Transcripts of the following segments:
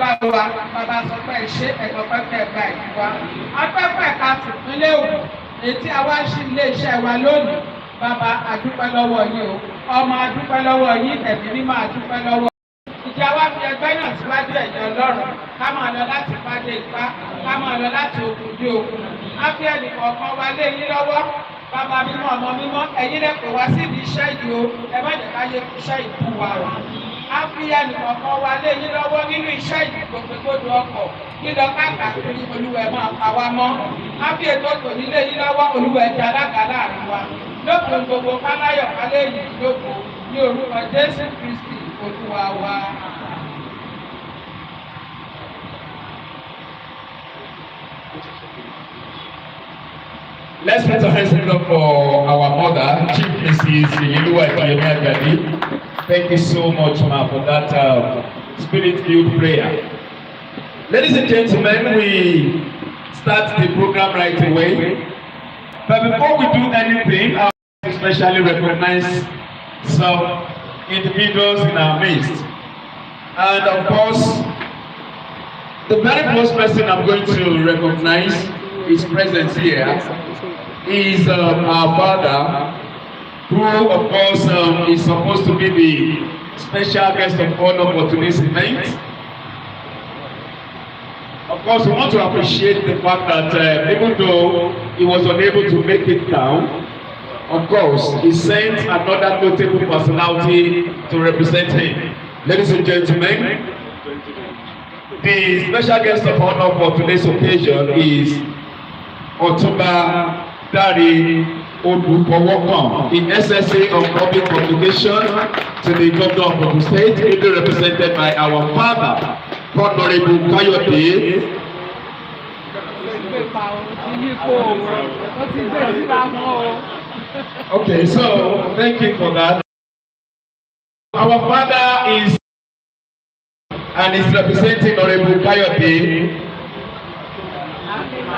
bàbá wa bàbá sọ pé ṣé ẹ̀kọ́ pẹ́pẹ́ ẹ̀ka ìlú wa afẹ́fẹ́ ẹ̀ka tìpínlẹ̀ Ògùn ètí àwa ṣì ilé iṣẹ́ wa lónìí bàbá àdúpẹ́ lọ́wọ́ yín o ọmọ àdúpẹ́ lọ́wọ́ yín ẹ̀mí mímọ́ àdúpẹ́ lọ́wọ́ ìjà wa fi ẹgbẹ́ náà síwájú ẹ̀yẹ Ọlọ́run ká máa lọ láti ipá dé ipá ká máa lọ láti okùn dé okùn á fi ẹnì kọ̀ọ̀kan wa lé yín lọ́wọ́ bàbá mímọ́ ọmọ mímọ́ ẹ̀yin lè pè wá síbi iṣẹ́ yìí o ẹ má jẹ́ ká yẹ kí iṣẹ́ yìí kú wa o á fi ẹnì kọ̀ọ̀kan wa lé yín lọ́wọ́ nínú iṣẹ́ yìí gbogbogbòdò ọkọ̀ lílọ káàkiri Olúwa ẹ máa pa wá mọ́ á fi ètò tòní lé yín lọ́wọ́ Olúwa ẹ jẹ́ alága láàrin wa lókun gbogbo káláyọ̀ kálẹ̀ yìí lóko ní orúkọ Jésù Kristi Olúwa wa. Let's put our hands together for our mother, Chief Mrs. Yeluwa Ajadi. Thank you so much, ma, for that spirit-filled prayer. Ladies and gentlemen, we start the program right away. But before we do anything, I want to especially recognize some individuals in our midst. And of course, the very first person I'm going to recognize his presence here is our father, who of course is supposed to be the special guest of honor for today's event. Of course, we want to appreciate the fact that even though he was unable to make it down, of course, he sent another notable personality to represent him. Ladies and gentlemen, the special guest of honor for today's occasion is Otumba Dari Odukowokan, the SSA of Public Communication to the Governor of Ogun State, ably represented by our father, Honorable Kayode. Okay, so thank you for that. Our father is and is representing Honorable Kayode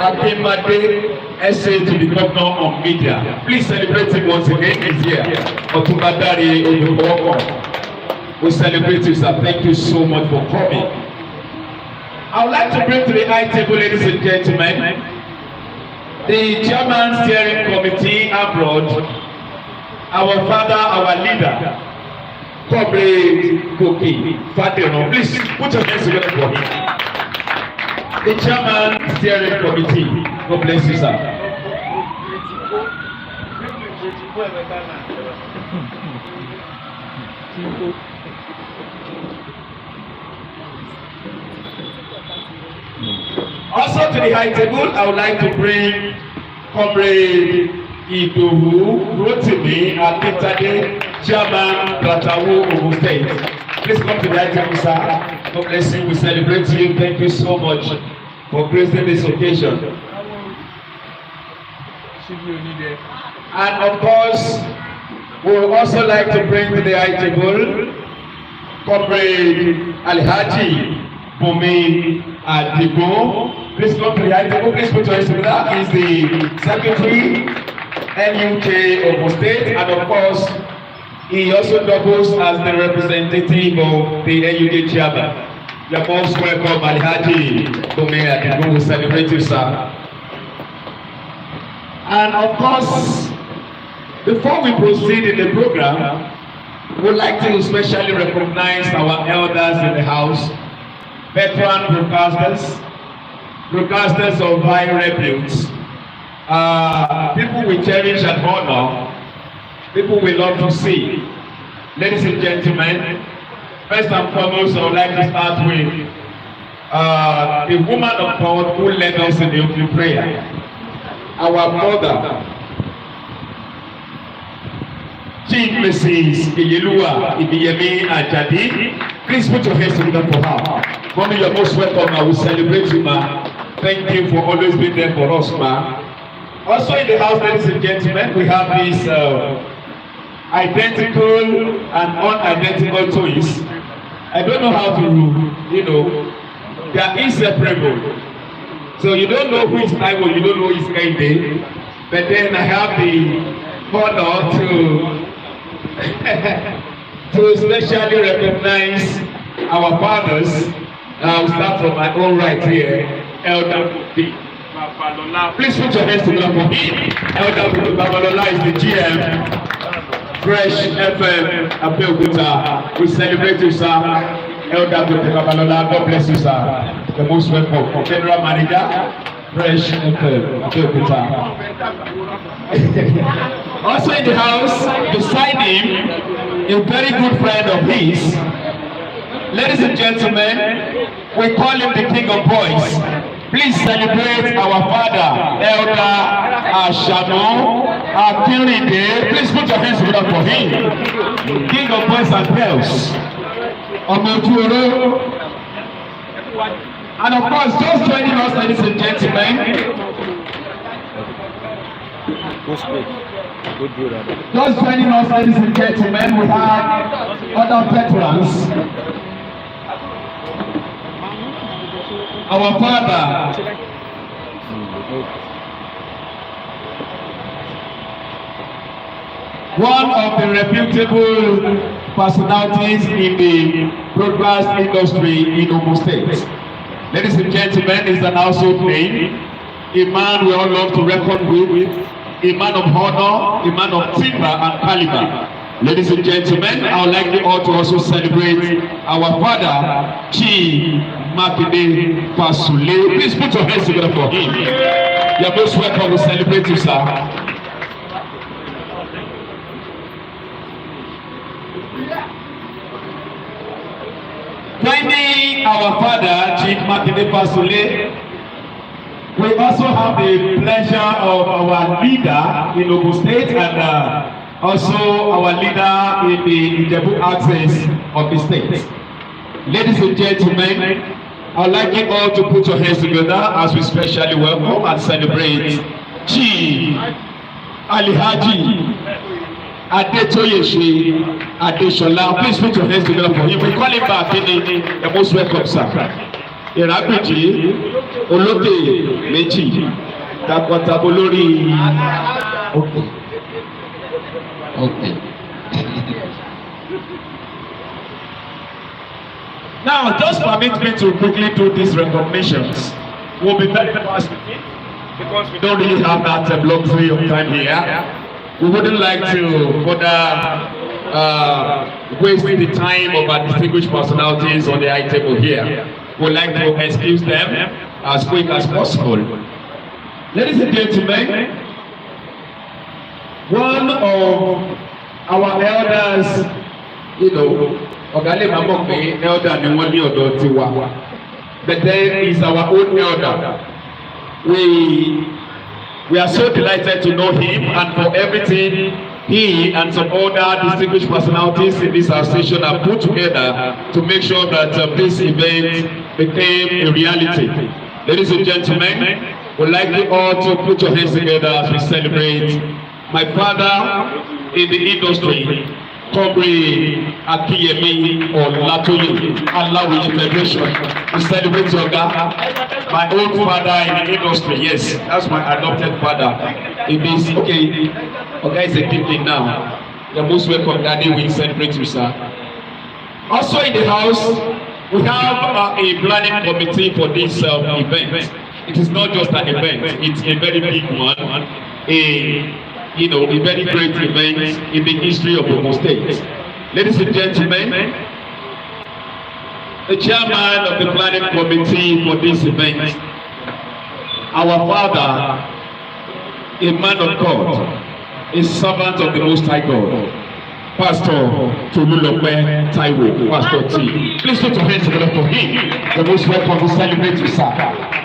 Akimade, SA to the Governor of Media. Please celebrate him once again. He's here. Otumba Dari Odukowokan. We celebrate you, sir. Thank you so much for coming. I would like to bring to the high table, ladies and gentlemen, the Chairman Steering Committee, Anbroad, our father, our leader, Comrade Koki Fadero. Please put your hands together for him. The Chairman Steering Committee. God bless you, sir. Also to the high table, I would like to bring Comrade Idowu Rotimi Akintade, Chairman Platawu Ogun State. Please come to the high table, sir. God bless you. We celebrate you. Thank you so much for gracing this occasion. And of course, we would also like to bring to the high table Comrade Alhaji Bumi Adigo. Please come to the high table. Please put your hands together. He is the Secretary, NUK Ogun State, and of course, he also doubles as the representative of the NUK Chairman. You are most welcome, Alhaji Bumi Adigo. We celebrate you, sir. And of course, before we proceed in the program, we would like to especially recognize our elders in the house, veteran broadcasters of high repute, people we cherish and honor, people we love to see. Ladies and gentlemen, first and foremost, I would like to start with the woman of God who led us in the opening prayer, our mother, Chief Mrs. Yeluwa Ajadi. Please put your hands together for her. Mommy, you're most welcome. I will celebrate you, ma. Thank you for always being there for us, ma. Also in the house, ladies and gentlemen, we have these identical and unidentical twins. I don't know how to, they are inseparable. So you don't know who is Taiwo, you don't know who is Kainde. But then I have the honor to especially recognize our fathers I'll start from my own right here. Elder Kofi. Please put your hands together for him. Elder Kofi Babalola is the GM. Fresh FM Abeokuta. We celebrate you, sir. Elder Kofi Babalola, God bless you, sir. The most welcome. General Manager, Fresh FM Abeokuta. Also in the house, beside him, a very good friend of his. Ladies and gentlemen, we call him the King of Boys. Please celebrate our father, Elder Ashano Akinride. Please put your hands together for him. King of Boys and Girls. Omojuoro. And of course, just joining us, ladies and gentlemen. Just joining us, ladies and gentlemen, we have other veterans. Our father, one of the reputable personalities in the broadcast industry in Ogun State. Ladies and gentlemen, is an household name, a man we all love to reckon with, a man of honor, a man of timber and caliber. Ladies and gentlemen, I would like you all to also celebrate our father, Chi Makinde Fasule. Please put your hands together for him. You are most welcome. We celebrate you, sir. Joining our father, Chi Makinde Fasule, we also have the pleasure of our leader in Ogun State and also our leader in the Ijebu access of the state. Ladies and gentlemen, I would like you all to put your hands together as we specially welcome and celebrate Chief Alhaji Adetoyeshe Adeshola. Please put your hands together for him. We call him back in the most welcome, sir. Ìrágbèjì olókè méjì takọtabo lórí òkè. Okay. Now, just permit me to quickly do these recognitions. We'll be very fast because we don't really have that luxury of time here. We wouldn't like to further waste the time of our distinguished personalities on the high table here. We'd like to excuse them as quick as possible. Ladies and gentlemen, one of our elders, Ogale Mamoke, elder ni wọ́n ní ọ̀dọ̀ tiwa. But then is our own elder. We are so delighted to know him and for everything he and some other distinguished personalities in this association have put together to make sure that this event became a reality. Ladies and gentlemen, we'd like you all to put your hands together as we celebrate my father in the industry, Comrade Akiyemi Olatoye, Alawi Celebration. We celebrate your God, my own father in the industry. Yes, that's my adopted father. It is okay. Okay, it's a big thing now. You're most welcome, Daddy. We celebrate you, sir. Also in the house, we have a planning committee for this event. It is not just an event; it's a very big one. A very great event in the history of Ogun State. Ladies and gentlemen, the chairman of the planning committee for this event, our father, a man of God, a servant of the Most High God, Pastor Tolulope Taiwo, Pastor T. Please put your hands together for him. The most welcome to celebrate you, sir.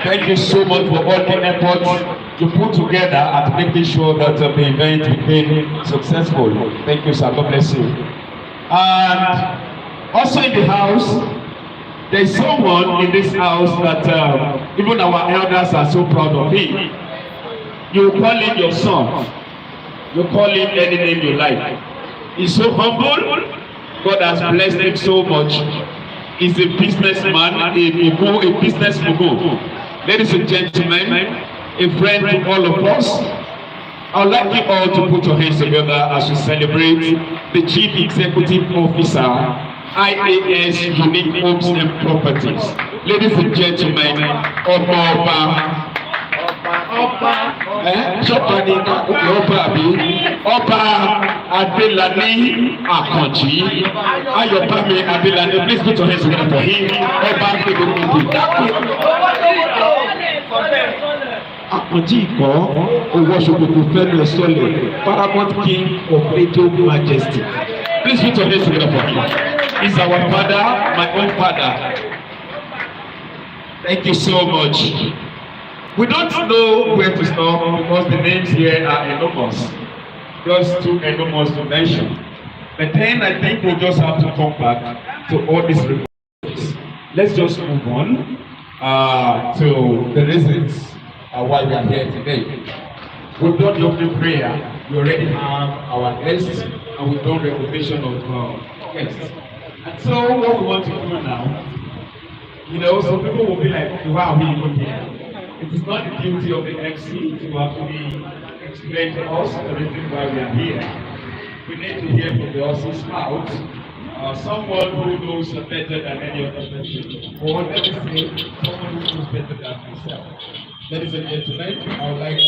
Thank you so much for all the efforts you put together and making sure that the event became successful. Thank you, sir. God bless you. And also in the house, there is someone in this house that even our elders are so proud of him. You call him your son. You call him any name you like. He's so humble. God has blessed him so much. He's a businessman, a business mogul. Ladies and gentlemen, a friend to all of us. I would like you all to put your hands together as we celebrate the Chief Executive Officer, IAS Unique Homes and Properties. Ladies and gentlemen, ọba. Ṣọ́ba ni òkè ọba àbí ọba Adélàní Àkànjí Ayọ̀bámi Adélàní, please put your hands together for him. Ọba Adélàní Àkànjí ìkọ́ owó ṣòkòtò fẹ́nu ẹ̀sọ́lẹ̀ Paramount King of Radio Majesty. Please put your hands together for him. He's our father, my own father. Thank you so much. We don't know where to stop because the names here are enormous. Just too enormous to mention. But then I think we'll just have to come back to all these reports. Let's just move on to the reasons why we are here today. We've done the opening prayer. We already have our guests and we've done recognition of guests. And so what we want to do now, you know, some people will be like, okay, why are we even here? It is not the duty of the MC to actually explain to us the reason why we are here. We need to hear from the horse's mouth, someone who knows better than any other person, or let me say, someone who knows better than himself. Ladies and gentlemen, I would like to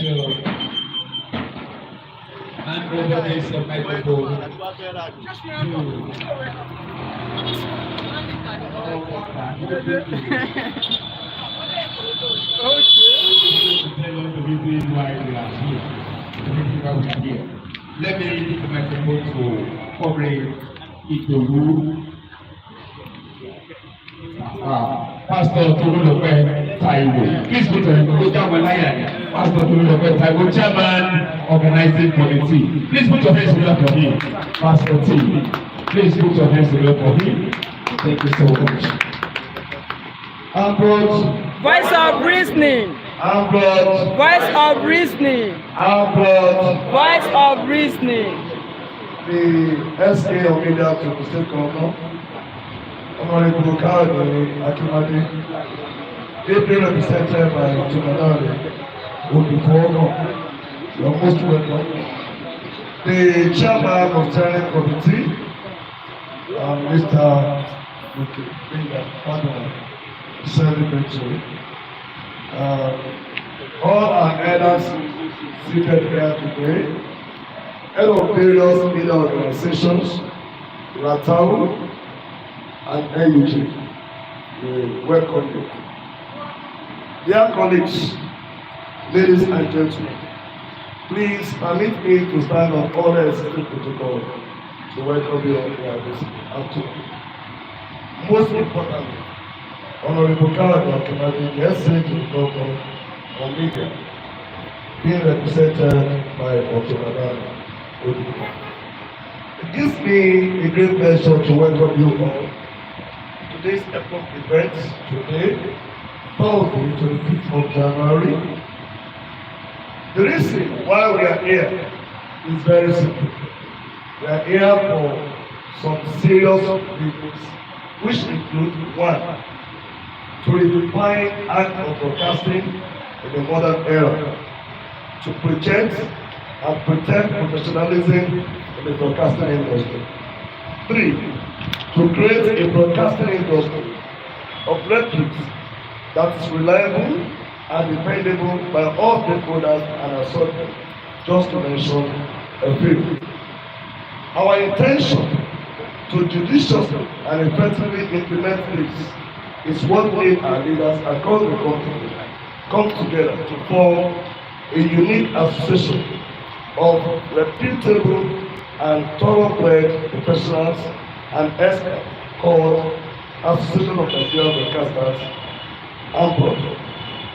hand over this microphone Let me leave the microphone to Comrade Idowu, Pastor Tolulope Taiwo. Please put your Pastor Tolulope Taiwo, Chairman, Organizing Committee. Please put your hands together for him. Pastor T. Please put your hands together for him. Thank you so much. Anbroad. Voice of reasoning. Anbroad. Voice of reasoning. Anbroad. Voice of reasoning. The SA of Media to the State Governor, Honorable Kawade Akimade, ably represented by Tumanale, will be welcome. You are most welcome. The Chairman of Steering Committee, Mr. Secretariat. All our elders seated here today, head of various media organizations, Ratau and NUG, we welcome you. Dear colleagues, ladies and gentlemen, please permit me to stand on all the executive protocol to welcome you here this afternoon. Most importantly, Honorable Kawade Akimade, the essay to the government on media, being represented by Otunadana. It gives me a great pleasure to welcome you all to this epoch event today, Thursday, 25th of January. The reason why we are here is very simple. We are here for some serious reasons, which include one, to redefine art of broadcasting in the modern era, to project and protect professionalism in the broadcasting industry. 3, to create a broadcasting industry of records that is reliable and dependable by all stakeholders and associates, just to mention a few. Our intention to judiciously and effectively implement this is what made our leaders across the country come together to form a unique association of reputable and thoroughbred professionals and experts called Association of Nigerian Broadcasters, Anbroad.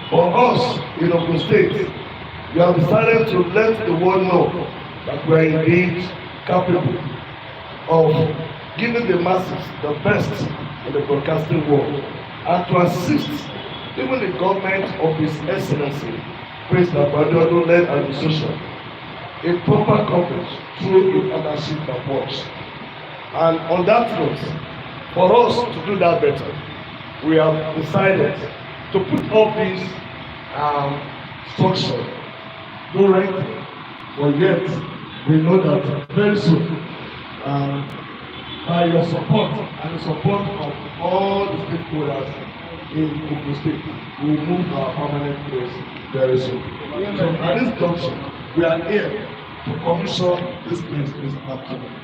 For us in Ogun State, we have decided to let the world know that we are indeed capable of giving the masses the best in the broadcasting world and to assist even the government of His Excellency, President Anbroad-led administration, a proper coverage through a partnership approach. And on that note, for us to do that better, we have decided to put up this structure, no ranking, but yet we know that very soon, by your support and the support of all the stakeholders, in Ogun State. We will move our permanent place very soon. So at this junction, we are here to commission this place this afternoon.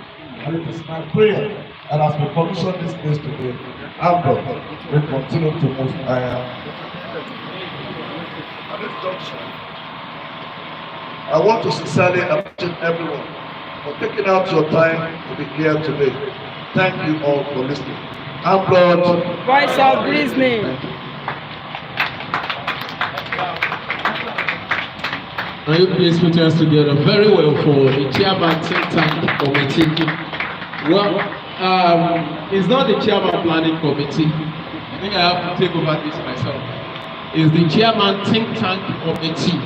And it is my prayer that as we commission this place today, Anbroad will continue to move higher. At this junction, I want to sincerely appreciate everyone for taking out your time to be here today. Thank you all for listening. Anbroad. Voice of reasoning. Can you please put us together very well for the chairman think tank committee? Well, it's not the chairman planning committee. I think I have to take over this myself. It's the chairman think tank committee.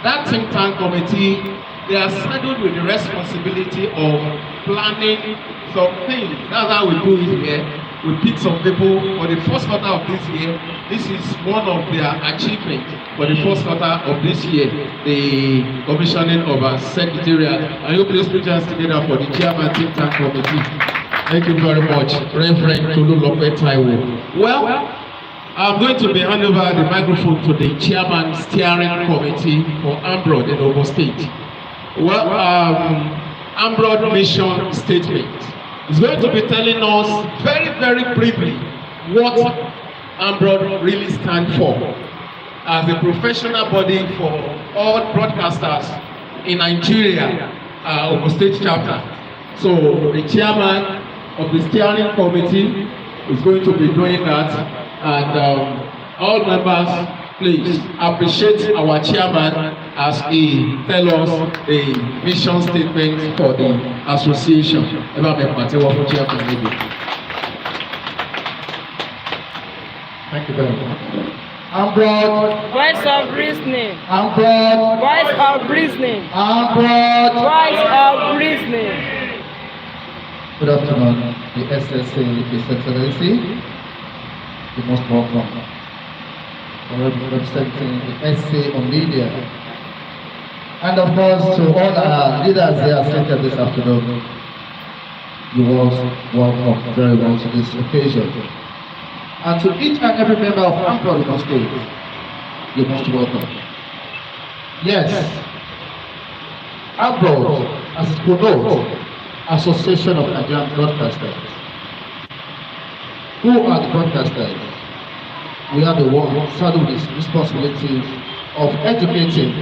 That think tank committee, they are saddled with the responsibility of planning some things. That's how we do it here. We pick some people for the first quarter of this year. This is one of their achievements for the first quarter of this year, the commissioning of our secretariat. And you please put us together for the chairman think tank committee. Thank you very much, Reverend Tolulope Taiwo. Well, I'm going to be handing over the microphone to the chairman steering committee for Anbroad in Ogun State. Well, Anbroad mission statement is going to be telling us very, very briefly what Anbroad really stands for as a professional body for all broadcasters in Nigeria, Ogun State chapter. So the chairman of the steering committee is going to be doing that, and all members, please appreciate our chairman as he tells us the mission statement for the association. Thank you very much. Anbroad. Voice of reasoning. Anbroad. Voice of reasoning. Anbroad. Voice of reasoning. Good afternoon, the SSA, the Secretariat. You're most welcome. Representing the SA on media. And of course, to all our leaders there seated this afternoon, you all welcome very well to this occasion. And to each and every member of Anbroad in State, you're most welcome. Yes, Anbroad, as it connotes, Association of Nigerian Broadcasters. Who are the broadcasters? We are the ones saddled with responsibility of educating,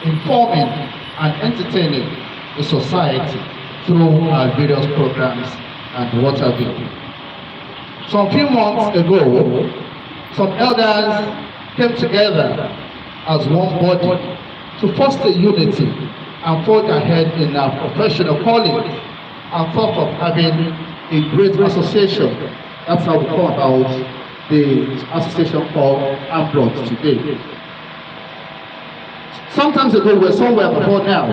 informing, and entertaining the society through our various programs and what have you. Some few months ago, some elders came together as one body to foster unity and forge ahead in our professional calling and thought of having a great association. That's how we call about the association called Anbroad today. Sometimes ago we were somewhere before now.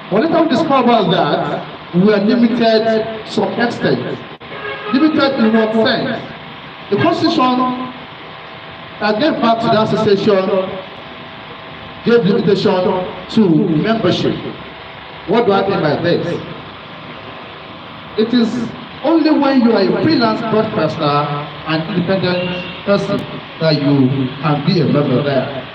But later we discovered that we are limited to some extent. Limited in what sense? The constitution that gave back to the association gave limitation to membership. What do I mean by this? It is only when you are a freelance broadcaster and independent person that you can be a member there.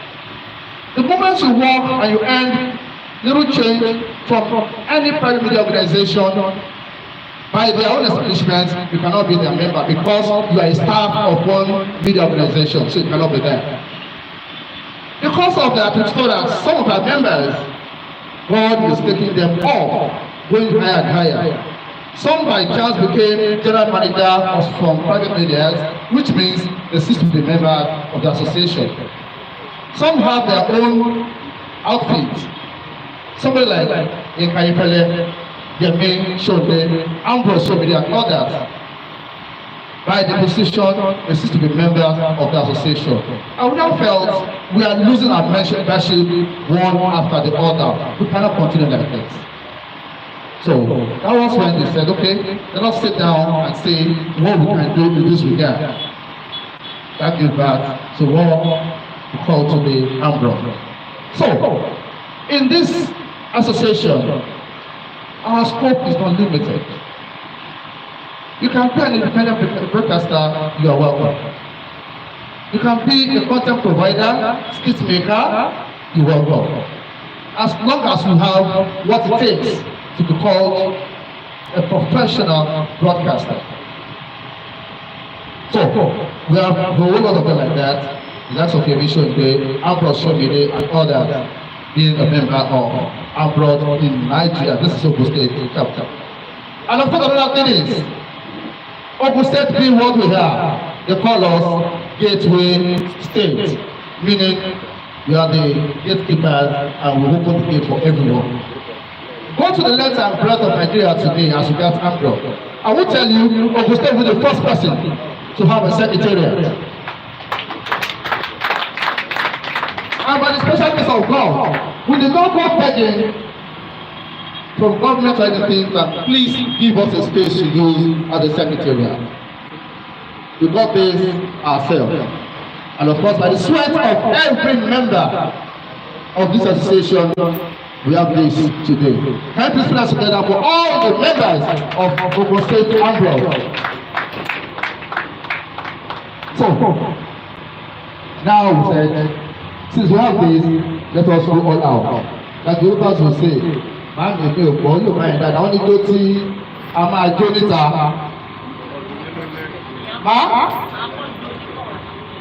The moment you work and you earn little change from any private media organization, by their own establishment, you cannot be their member because you are a staff of one media organization, so you cannot be there. Because of that, we saw that some of our members, God is taking them all, going higher and higher. Some by chance became general manager of some private media, which means they cease to be members of the association. Some have their own outfits. Somebody like Ekayipele, Yemi, Shode, Ambrose, Shode, and others. By the position, they cease to be members of the association. And we now felt we are losing our membership one after the other. We cannot continue like this. So that was when they said, okay, let us sit down and see what we can do in this regard. That gives back to what we call to the Anbroad. So, in this association, our scope is not limited. You can be an independent broadcaster, you are welcome. You can be a content provider, skit maker, you're welcome. As long as you have what it takes to be called a professional broadcaster. So, we have a whole lot of them like that. The likes of Yemi Shonde, Anbroad Shomide, and others being a member of Anbroad in Nigeria. This is Ogun State capital. And of course, another thing is, Ogun State being what we have, they call us Gateway State, meaning we are the gatekeepers and we open the gate for everyone. Go to the length and breadth of Nigeria today as regards Anbroad. I will tell you, Ogun State will be the first person to have a secretariat. And by the special grace of God, we did not go begging from government or anything that please give us a space to use at the secretariat. We got this ourselves. And of course, by the sweat of every member of this association, we have this today. Can you please put us together for all the members of Ogun State Anbroad? So, now we said, since we have this, let us go all out. Like the others will say, man, if you go, you mind that I only go to Ama Jonita.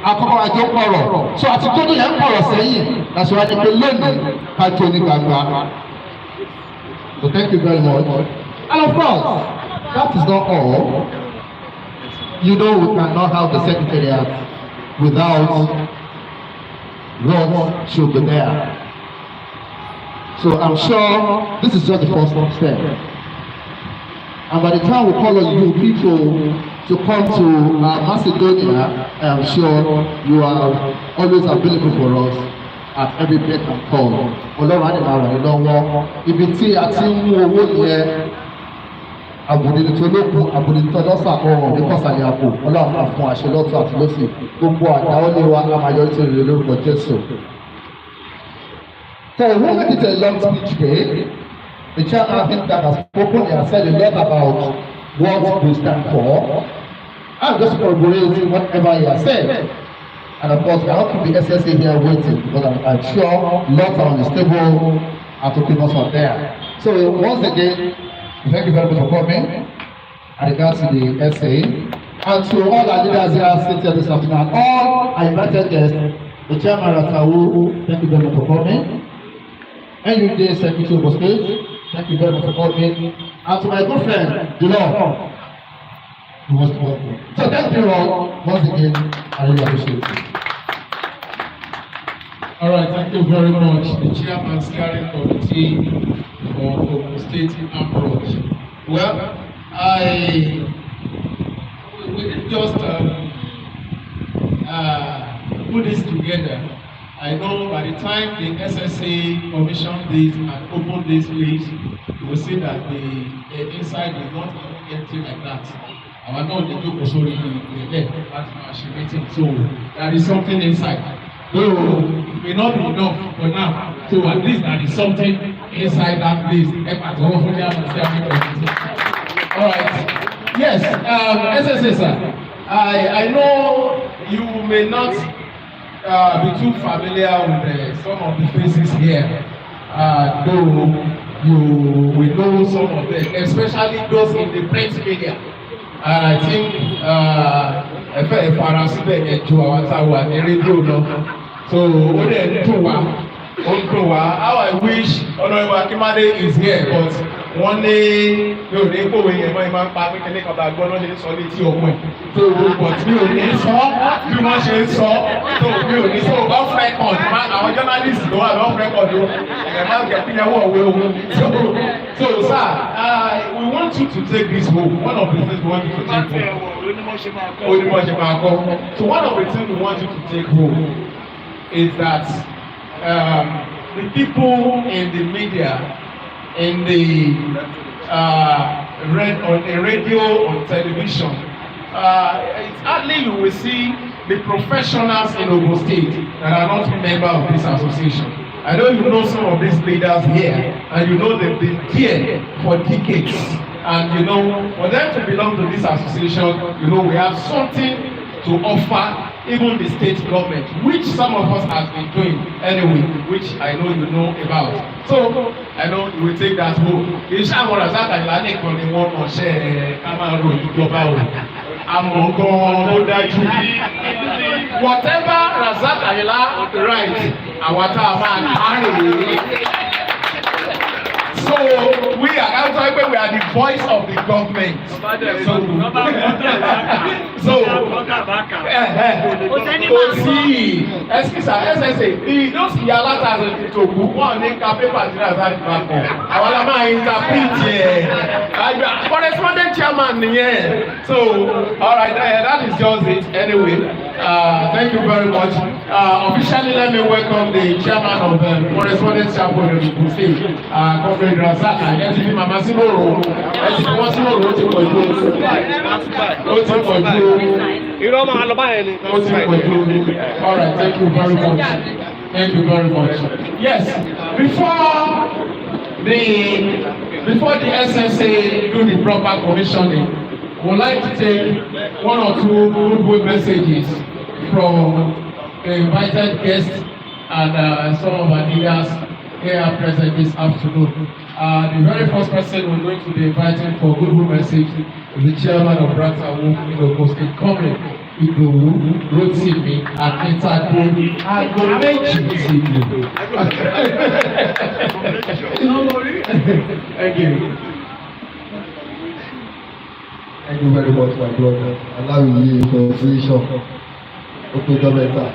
Àkọ́kọ́ àjọ pọ̀rọ̀. So àti tó ní ẹ̀ ń pọ̀rọ̀ sẹ́yìn, that's why they can learn ká tó ní gbangba. So thank you very much. And of course, that is not all. You know we cannot have the secretariat without what should be there. So I'm sure this is just the first step. And by the time we call on you people to come to Macedonia, I am sure you are always available for us at every beck and call. Ọlọ́run á lè máa ràn yín lọ́wọ́. Ibi tí a ti ń mú owó yẹn, àbùdí tó lókun, àbùdí tó lọ́sà ọ̀rọ̀ ní kọ̀sàlẹ̀ àpò. Ọlọ́run máa fún àṣẹ lọ́tún àti lọ́sì. Gbogbo àdáwọ́lé wa á máa yọrí sí rere lórúkọ Jésù. So we won't make it a long speech today. The chairman I think that has spoken and said a lot about what we stand for. I'm just corroborating whatever he has said. And of course, we have to be SSA here waiting because I'm sure lots are on the table and to keep us on there. So once again, thank you very much for coming and regards to the SA. And to all our leaders here sitting here this afternoon and all our invited guests, the chairman Ratawu, thank you very much for coming. NUJ Secretary of State, thank you very much for coming. And to my good friend, Dilo, you must welcome. So thank you all once again. I really appreciate it. All right, thank you very much. The Chairman Steering Committee for Ogun State Anbroad. Well, we didn't just put this together. I know by the time the SSA commissioned this and opened this place, you will see that the inside is not empty like that. I know the joke was already there at my meeting, so there is something inside. Though it may not be enough for now, so at least there is something inside that place. All right. Yes, SSA sir, I know you may not be too familiar with some of the faces here, though you will know some of them, especially those in the print media. And I think ẹ̀fẹ̀ ìfarasílẹ̀ ẹ̀jọ̀ àwọn táwa ní rédíò náà. So ó dẹ̀ ń dùn wá, how I wish Honourable Akimade is here, but wọ́n ní mi ò ní kówé yẹn mọ́ ẹ máa ń pa kékeré kan bá gbọ́ náà lè sọ létí ọmọ ẹ̀. So but mi ò ní sọ bí wọ́n ṣe ń sọ, so mi ò ní sọ off record, àwọn journalists ló wà off record o, ẹ̀ máa ń gẹ̀ pínyẹ̀wò òwe owó. So sir, we want you to take this home. One of the things we want you to take home. So one of the things we want you to take home is that the people in the media, in the on the radio, on television, it's hardly you will see the professionals in Ogun State that are not members of this association. I know you know some of these leaders here, and you know they've been here for decades. And you know, for them to belong to this association, you know, we have something to offer even the state government, which some of us have been doing anyway, which I know you know about. So I know you will take that home. Iṣẹ́ àwọn Razak Ayinla nìkan ni wọ́n mọ̀ ṣe ká máa ro ìjọba o. Àmọ́ gan-an ló dájú. Whatever Razak Ayinla writes, àwa tá a máa kárè. So we are the voice of the government. Those Yalatas to one in paper àwọn la máa interpret correspondent chairman nìyẹn. So all right, that is just it anyway. Thank you very much. Officially, let me welcome the chairman of the correspondent chapel of the state, Comrade Razak. Ẹ ti fi màmá sínú òrò, ẹ ti fi wọ́n sínú òrò, ó ti pọ̀ ju irọ́ máa lọ báyẹn ni. ó ti pọ̀ ju. All right, thank you very much. Thank you very much. Yes, before the SSA do the proper commissioning, we would like to take one or two goodwill messages from the invited guests and some of our leaders here present this afternoon. The very first person we're going to be inviting for goodwill message is the chairman of Brata Woko State Committee, Idowu Rotimi Akintade Agomeji. Thank you. Thank you very much, my brother. Allow you congratulations. Okay, Dometa.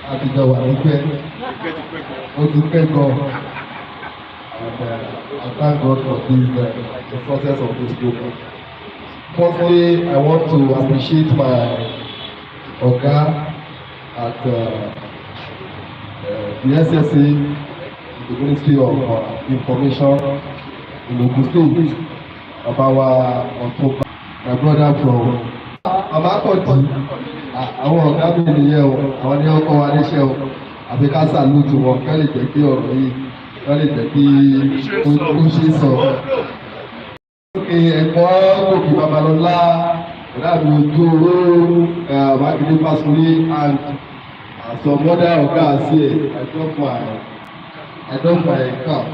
Happy Jawa. Okay, God. And I thank God for this, the success of this program. Firstly, I want to appreciate my Oga at the SSA, the Ministry of Information in Ogun State, about October. My brother from Amakoti, àwọn ọ̀gá mi nìyẹn o, àwọn ní ọkọ̀ wa níṣẹ́ o, àfi ká sàlùtù wọn, ká lè jẹ́ kí ọ̀rọ̀ yìí, ká lè jẹ́ kí ó ṣe sọ. Ẹ̀kọ́ Gòkè Babalọ́lá, ìdáàbò ojú oró, Mákindé Fásulé, and some other ọ̀gá sí ẹ̀, I drop my cap.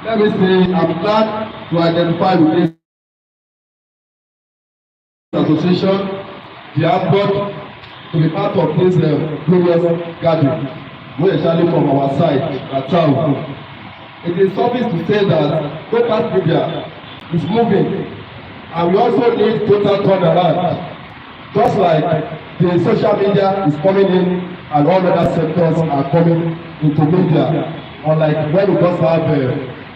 Let me say, I'm glad to identify with this association, the Anbroad, to be part of this glorious gathering, especially from our side, at town. It is obvious to say that local media is moving, and we also need total turnaround. Just like the social media is coming in, and all other sectors are coming into media, unlike when we just have a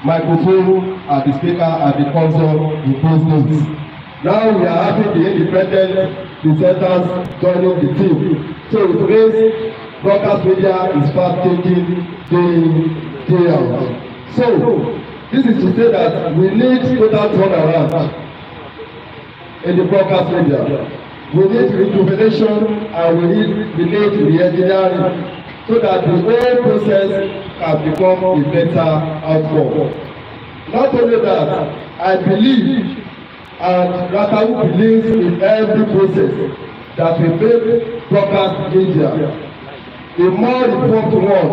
microphone and the speaker and the console in those days. Now we are having the independent presenters joining the team. So today's broadcast media is fast taking day out. So this is to say that we need total turnaround in the broadcast media. We need rejuvenation and we need re-engineering so that the whole process can become a better outcome. Not only that, I believe and Ratawu believes in every process that we make broadcast media a more informed one,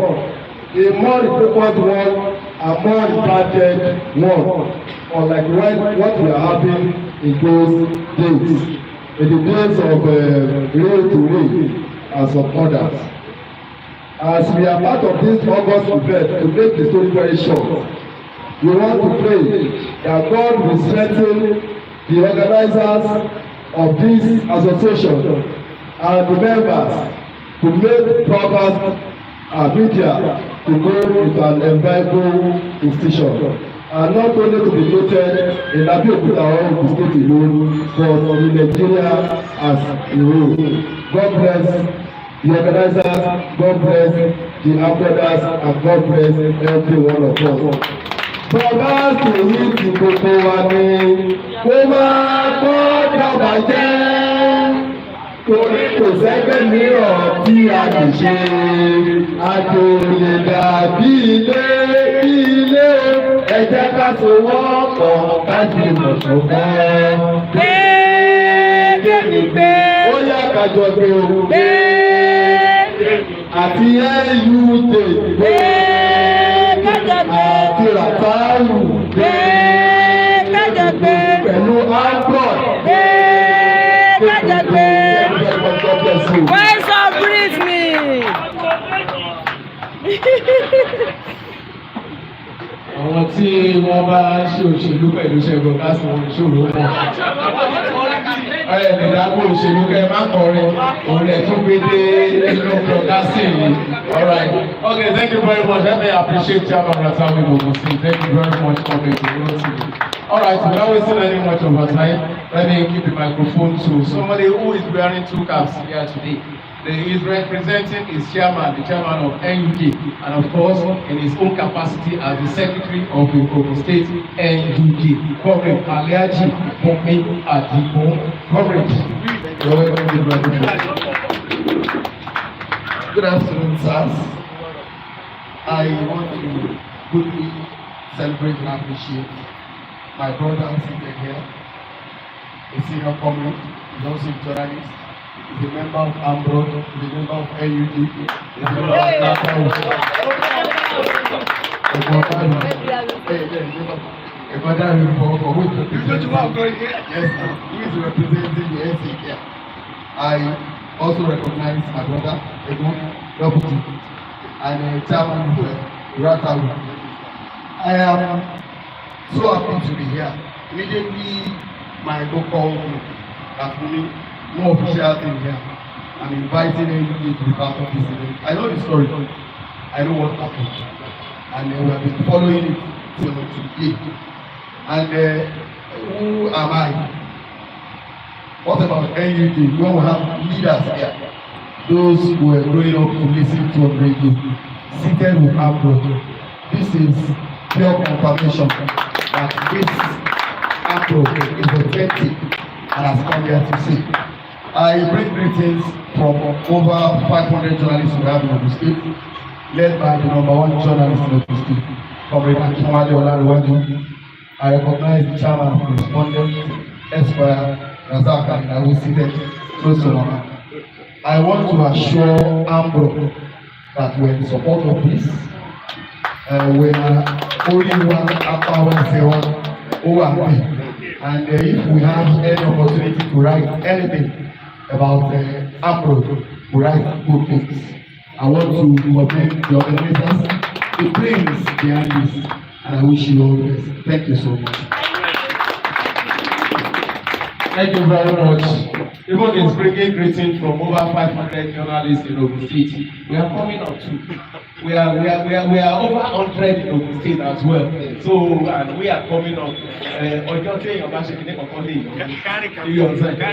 a more focused one, and more impacted one, unlike what we are having in those days, in the days of rail to rail and some others. As we are part of this August event, to make the story very short, we want to pray that God will strengthen the organizers of this association and the members to make broadcast media to go into an enviable institution, and not only to be noted in Abeokuta or Ogun State alone, but in Nigeria as a whole. God bless the organizers, God bless the Anbroaders, and God bless every one of us. Bàbá tèmi ti gbogbo wa ni kó máa gbọ́dọ̀ bàjẹ́. Torí kò sẹ́gbẹ́ mìíràn tí a lè ṣe. Àjò lè dàbí ilé ẹ jẹ́ ká sowọ́pọ̀ ká di mọ̀ṣọ̀kan. Gbé Ó yá kájọ gbé o. gbé Àti NUJ. gbé kájọ gbé Àti Ràtàlù. gbé kájọ gbé Pẹ̀lú Anbroad. gbé kájọ gbé. God bless you. Voice of reasoning. Àwọn tí wọ́n bá ṣe òṣèlú pẹ̀lú Ṣẹ́gun láti wọn ìṣòro wọn. Ọ̀rẹ́ mi dábò òṣèlú kẹ́ máa kọrin, òun lẹ̀ tún gbé dé inú broadcasting yìí. All right. Okay, thank you very much. Let me appreciate Chairman Ratawi Momosi. Thank you very much for coming to World TV. All right, without wasting any much of our time, let me give the microphone to somebody who is wearing two caps here today. He is representing his chairman, the chairman of NUJ, and of course, in his own capacity as the secretary of the Ogun State NUJ. Comrade Aliaji Pomi Adibo. Comrade, you're welcome to the microphone. Good afternoon, sirs. I want to quickly celebrate and appreciate my brother seated here, a senior comrade, he's also a journalist, he's a member of Anbroad, he's a member of NUJ, he's a member of He is representing the NC here. I also recognize my brother, Egon, Deputy, and Chairman of Ratawi. I am so happy to be here. Immediately, my local group has been more official thing here. I'm inviting everybody to be part of this event. I know the story. I know what happened. And we have been following it till today. And who am I? What about NUJ? We will have leaders here. Those who are growing up to listen to on radio, seated with Anbroad. This is pure confirmation that this Anbroad is authentic and has come here to see. I bring greetings from over 500 journalists we have in Ogun State, led by the #1 journalist in Ogun State, Comrade Akinwale Olariwaju. I recognize the chairman of the respondent, Esquire Razaka, and I will see them close to Mama. I want to assure Anbroad that we're in support of this. We are only one after one zero over and if we have any opportunity to write anything about Anbroad, we write good things. I want to commend the organizers, the brains behind this, and I wish you all the best. Thank you so much. Thank you very much. Even is bringing greetings from over 500 journalists in Ogun State. We are coming up to. We are over 100 in Ogun State as well. So and we are coming up.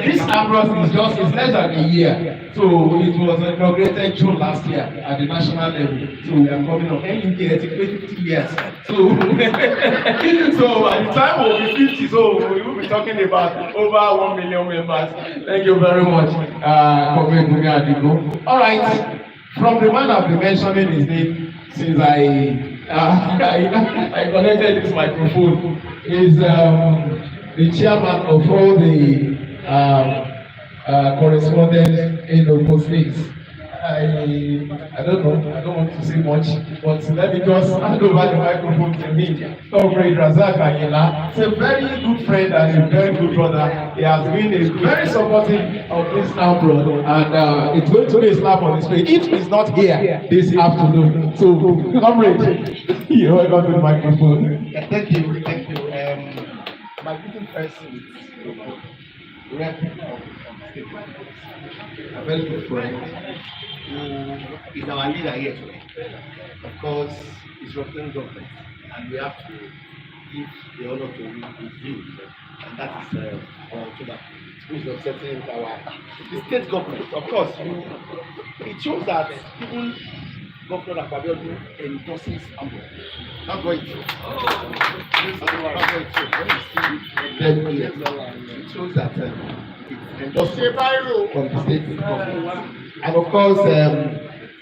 This Anbroad is less than a year. So it was inaugurated June last year at the national level. So we are coming up. NUJ has 50 years. So so at the time we'll be 50. So we will be talking about over 1 million members. Thank you very much, Comrade Bumi Adigo. All right. From the man I've been mentioning his name since I connected this microphone is the chairman of all the correspondents in Ogun State. I don't know, I don't want to say much, but let me just hand over the microphone to him. Comrade Razak Ayela. He's a very good friend and a very good brother. He has been a very supportive of this Anbroad, and it's going to be a slap on his face if he's not here this afternoon. So, comrade, you're welcome to the microphone. Yeah, thank you. My greeting first is rep of State. A very good friend who is our leader here today. Of course, he's representing government, and we have to give the honor to his views, and that is our October, which is representing the state government. Of course, it shows that even Governor Akpabiodu endorses Anbroad. Not going to. It shows that it's endorsement from the state government. And of course,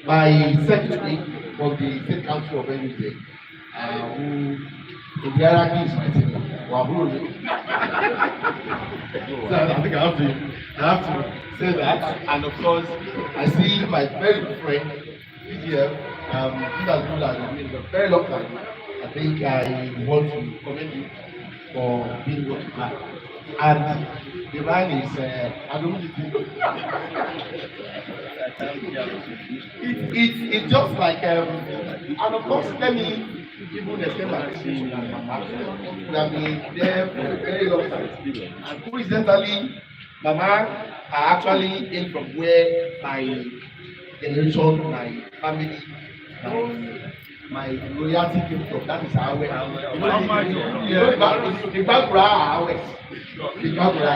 my secretary of the State Council of NUJ, who in the hierarchy is my senior. Waburo. So I think I have to say that. And of course, I see my very good friend, PGF, he has been with me for a very long time. I think I want to commend you for being what you are. And the man is, I don't know it's just like, and of course, let me even extend my appreciation to Mama. We have been there for a very long time. And coincidentally, Mama are actually in from where my generation, my family, my loyalty came from. That is how we are. The Bagra are ours. The Bagra.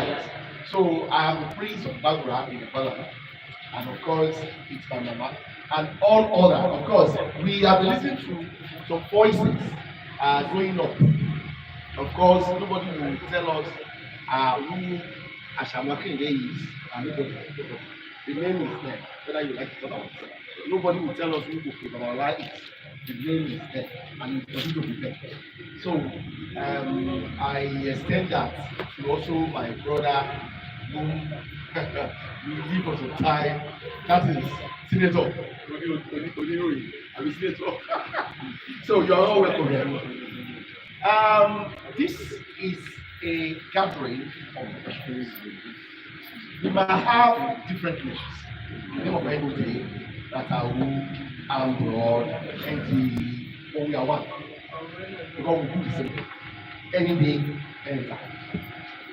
So I am the prince of Bagra in the family. And of course, it's my mama. And all other, of course, we have been listening to some voices growing up. Of course, nobody will tell us who Ashamwakinde is. The name is there, whether you like it or not. Nobody will tell us who Babala is. The name is there, and it will continue to be there. So, I extend that to also my brother, who we live for some time. That is Senator Oniroyi. I'm a senator. So you are all welcome here. This is a gathering of professionals. We might have different names. The name of any day that are who, Anbroad, NT, but we are one. Because we do the same thing. Any day, anytime.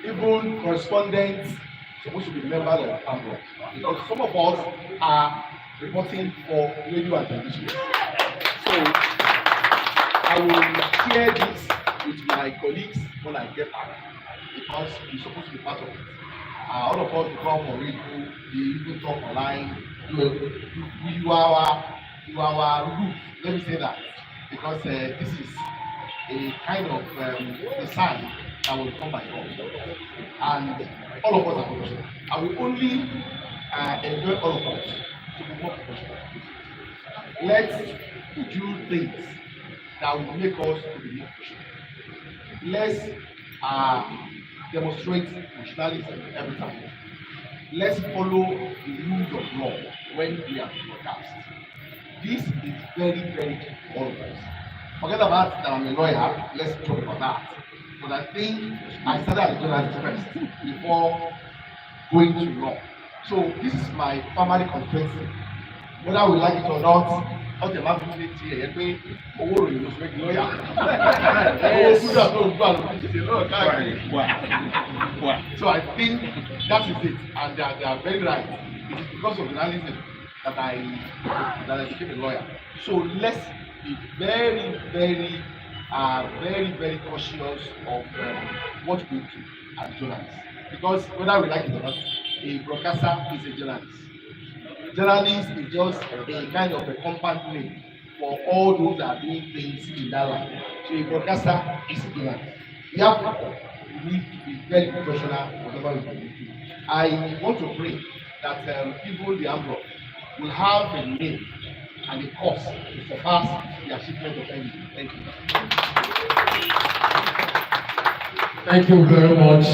Even correspondents supposed to be members of Anbroad. Because some of us are reporting for radio and television. So I will share this with my colleagues when I get back, because we're supposed to be part of it. All of us become on radio, we even talk online. You are our root. Let me say that, because this is a kind of a sign that will come by God, and all of us are professional. I will only enjoy all of us to be more professional. Let's do things that will make us to be more professional. Let's demonstrate professionalism every time. Let's follow the rules of law when we are broadcast. This is very, very key for all of us. Forget about that I'm a lawyer, let's talk about that. But I think I started as a journalist first before going to law. So this is my primary constituency. Whether we like it or not, how the man will say here, you must make lawyer. So I think that is it, and they are very right. It is because of journalism that I became a lawyer. So let's be very, very cautious of what we do as journalists. Because whether we like it or not, a broadcaster is a journalist. Journalist is just a kind of a compound name for all those that are doing things in that line. So a broadcaster is a journalist. We need to be very professional whatever we do. I want to pray that people in the Anbroad will have a name and a cause to surpass the achievement of anything. Thank you. Thank you very much,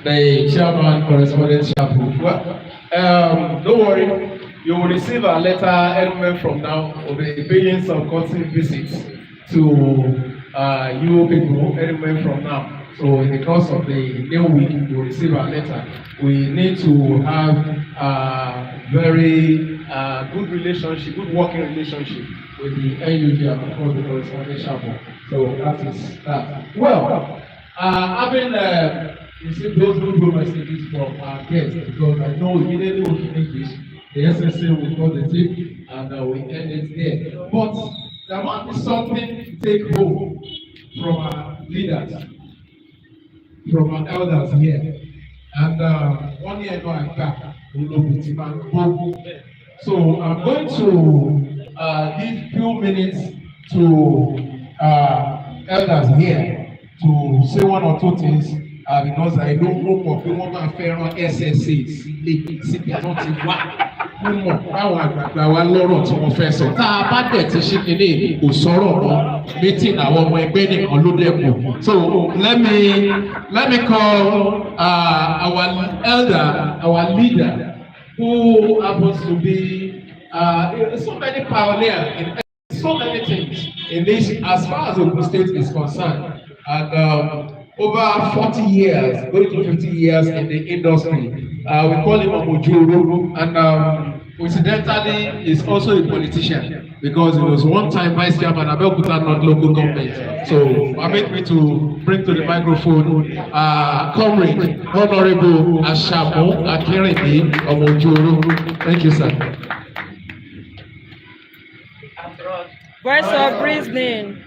the chairman, correspondent Chapu. Well, don't worry, you will receive a letter anywhere from now of the paying some courtesy visits to you people anywhere from now. So in the course of the new week, you will receive a letter. We need to have a very good relationship, good working relationship with the NUG and of course the correspondent Chapu. So that is that. Well, having received those good messages from our guests, because I know immediately we can English, the SSA will call the tip and we end it there. But there must be something to take home from our leaders, from our elders here. And 1 year ago, I'm back. So I'm going to give few minutes to elders here to say one or two things because I don't know what we want to faire SSA. mímọ̀ báwọn àgbààgbà wa lọ́rọ̀ tí wọ́n fẹ́ sọ. Tá a bá dẹ̀ ti ṣe kéde kò sọ̀rọ̀ mọ́ meeting àwọn ọmọ ẹgbẹ́ nìkan ló dẹ́kun. So let me call our elder, our leader, who happens to be so many pioneers in so many things in this as far as Ogun State is concerned. And over 40 years, going to 50 years in the industry. We call him Omojoro, and coincidentally, he's also a politician because he was one time vice chairman of Abeokuta North Local Government. So, permit me to bring to the microphone comrade Honorable Ashamu Akerede Omojoro. Thank you, sir. Voice of reasoning.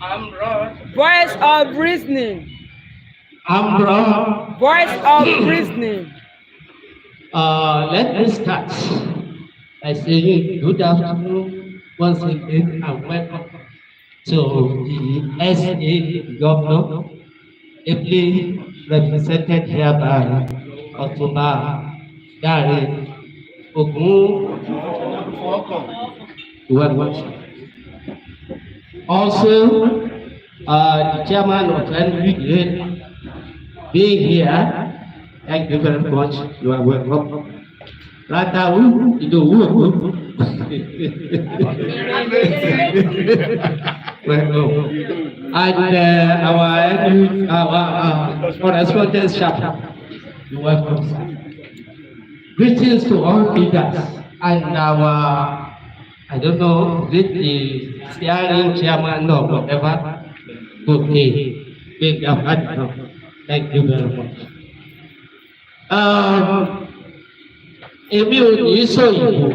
Anbroad. Voice of reasoning. Anbroad. Voice of reasoning. Let me start by saying good afternoon once again and welcome to the SA Governor, ably represented here by Otumba Dare Ogun. Also, the chairman of Anbroad being here, thank you very much. You are welcome. Rather, you do and our correspondence chapter. You are welcome. Greetings to all leaders and our, I don't know, the steering chairman or whatever. Okay, big thank you very much. Èmi ò ní sọ ìbò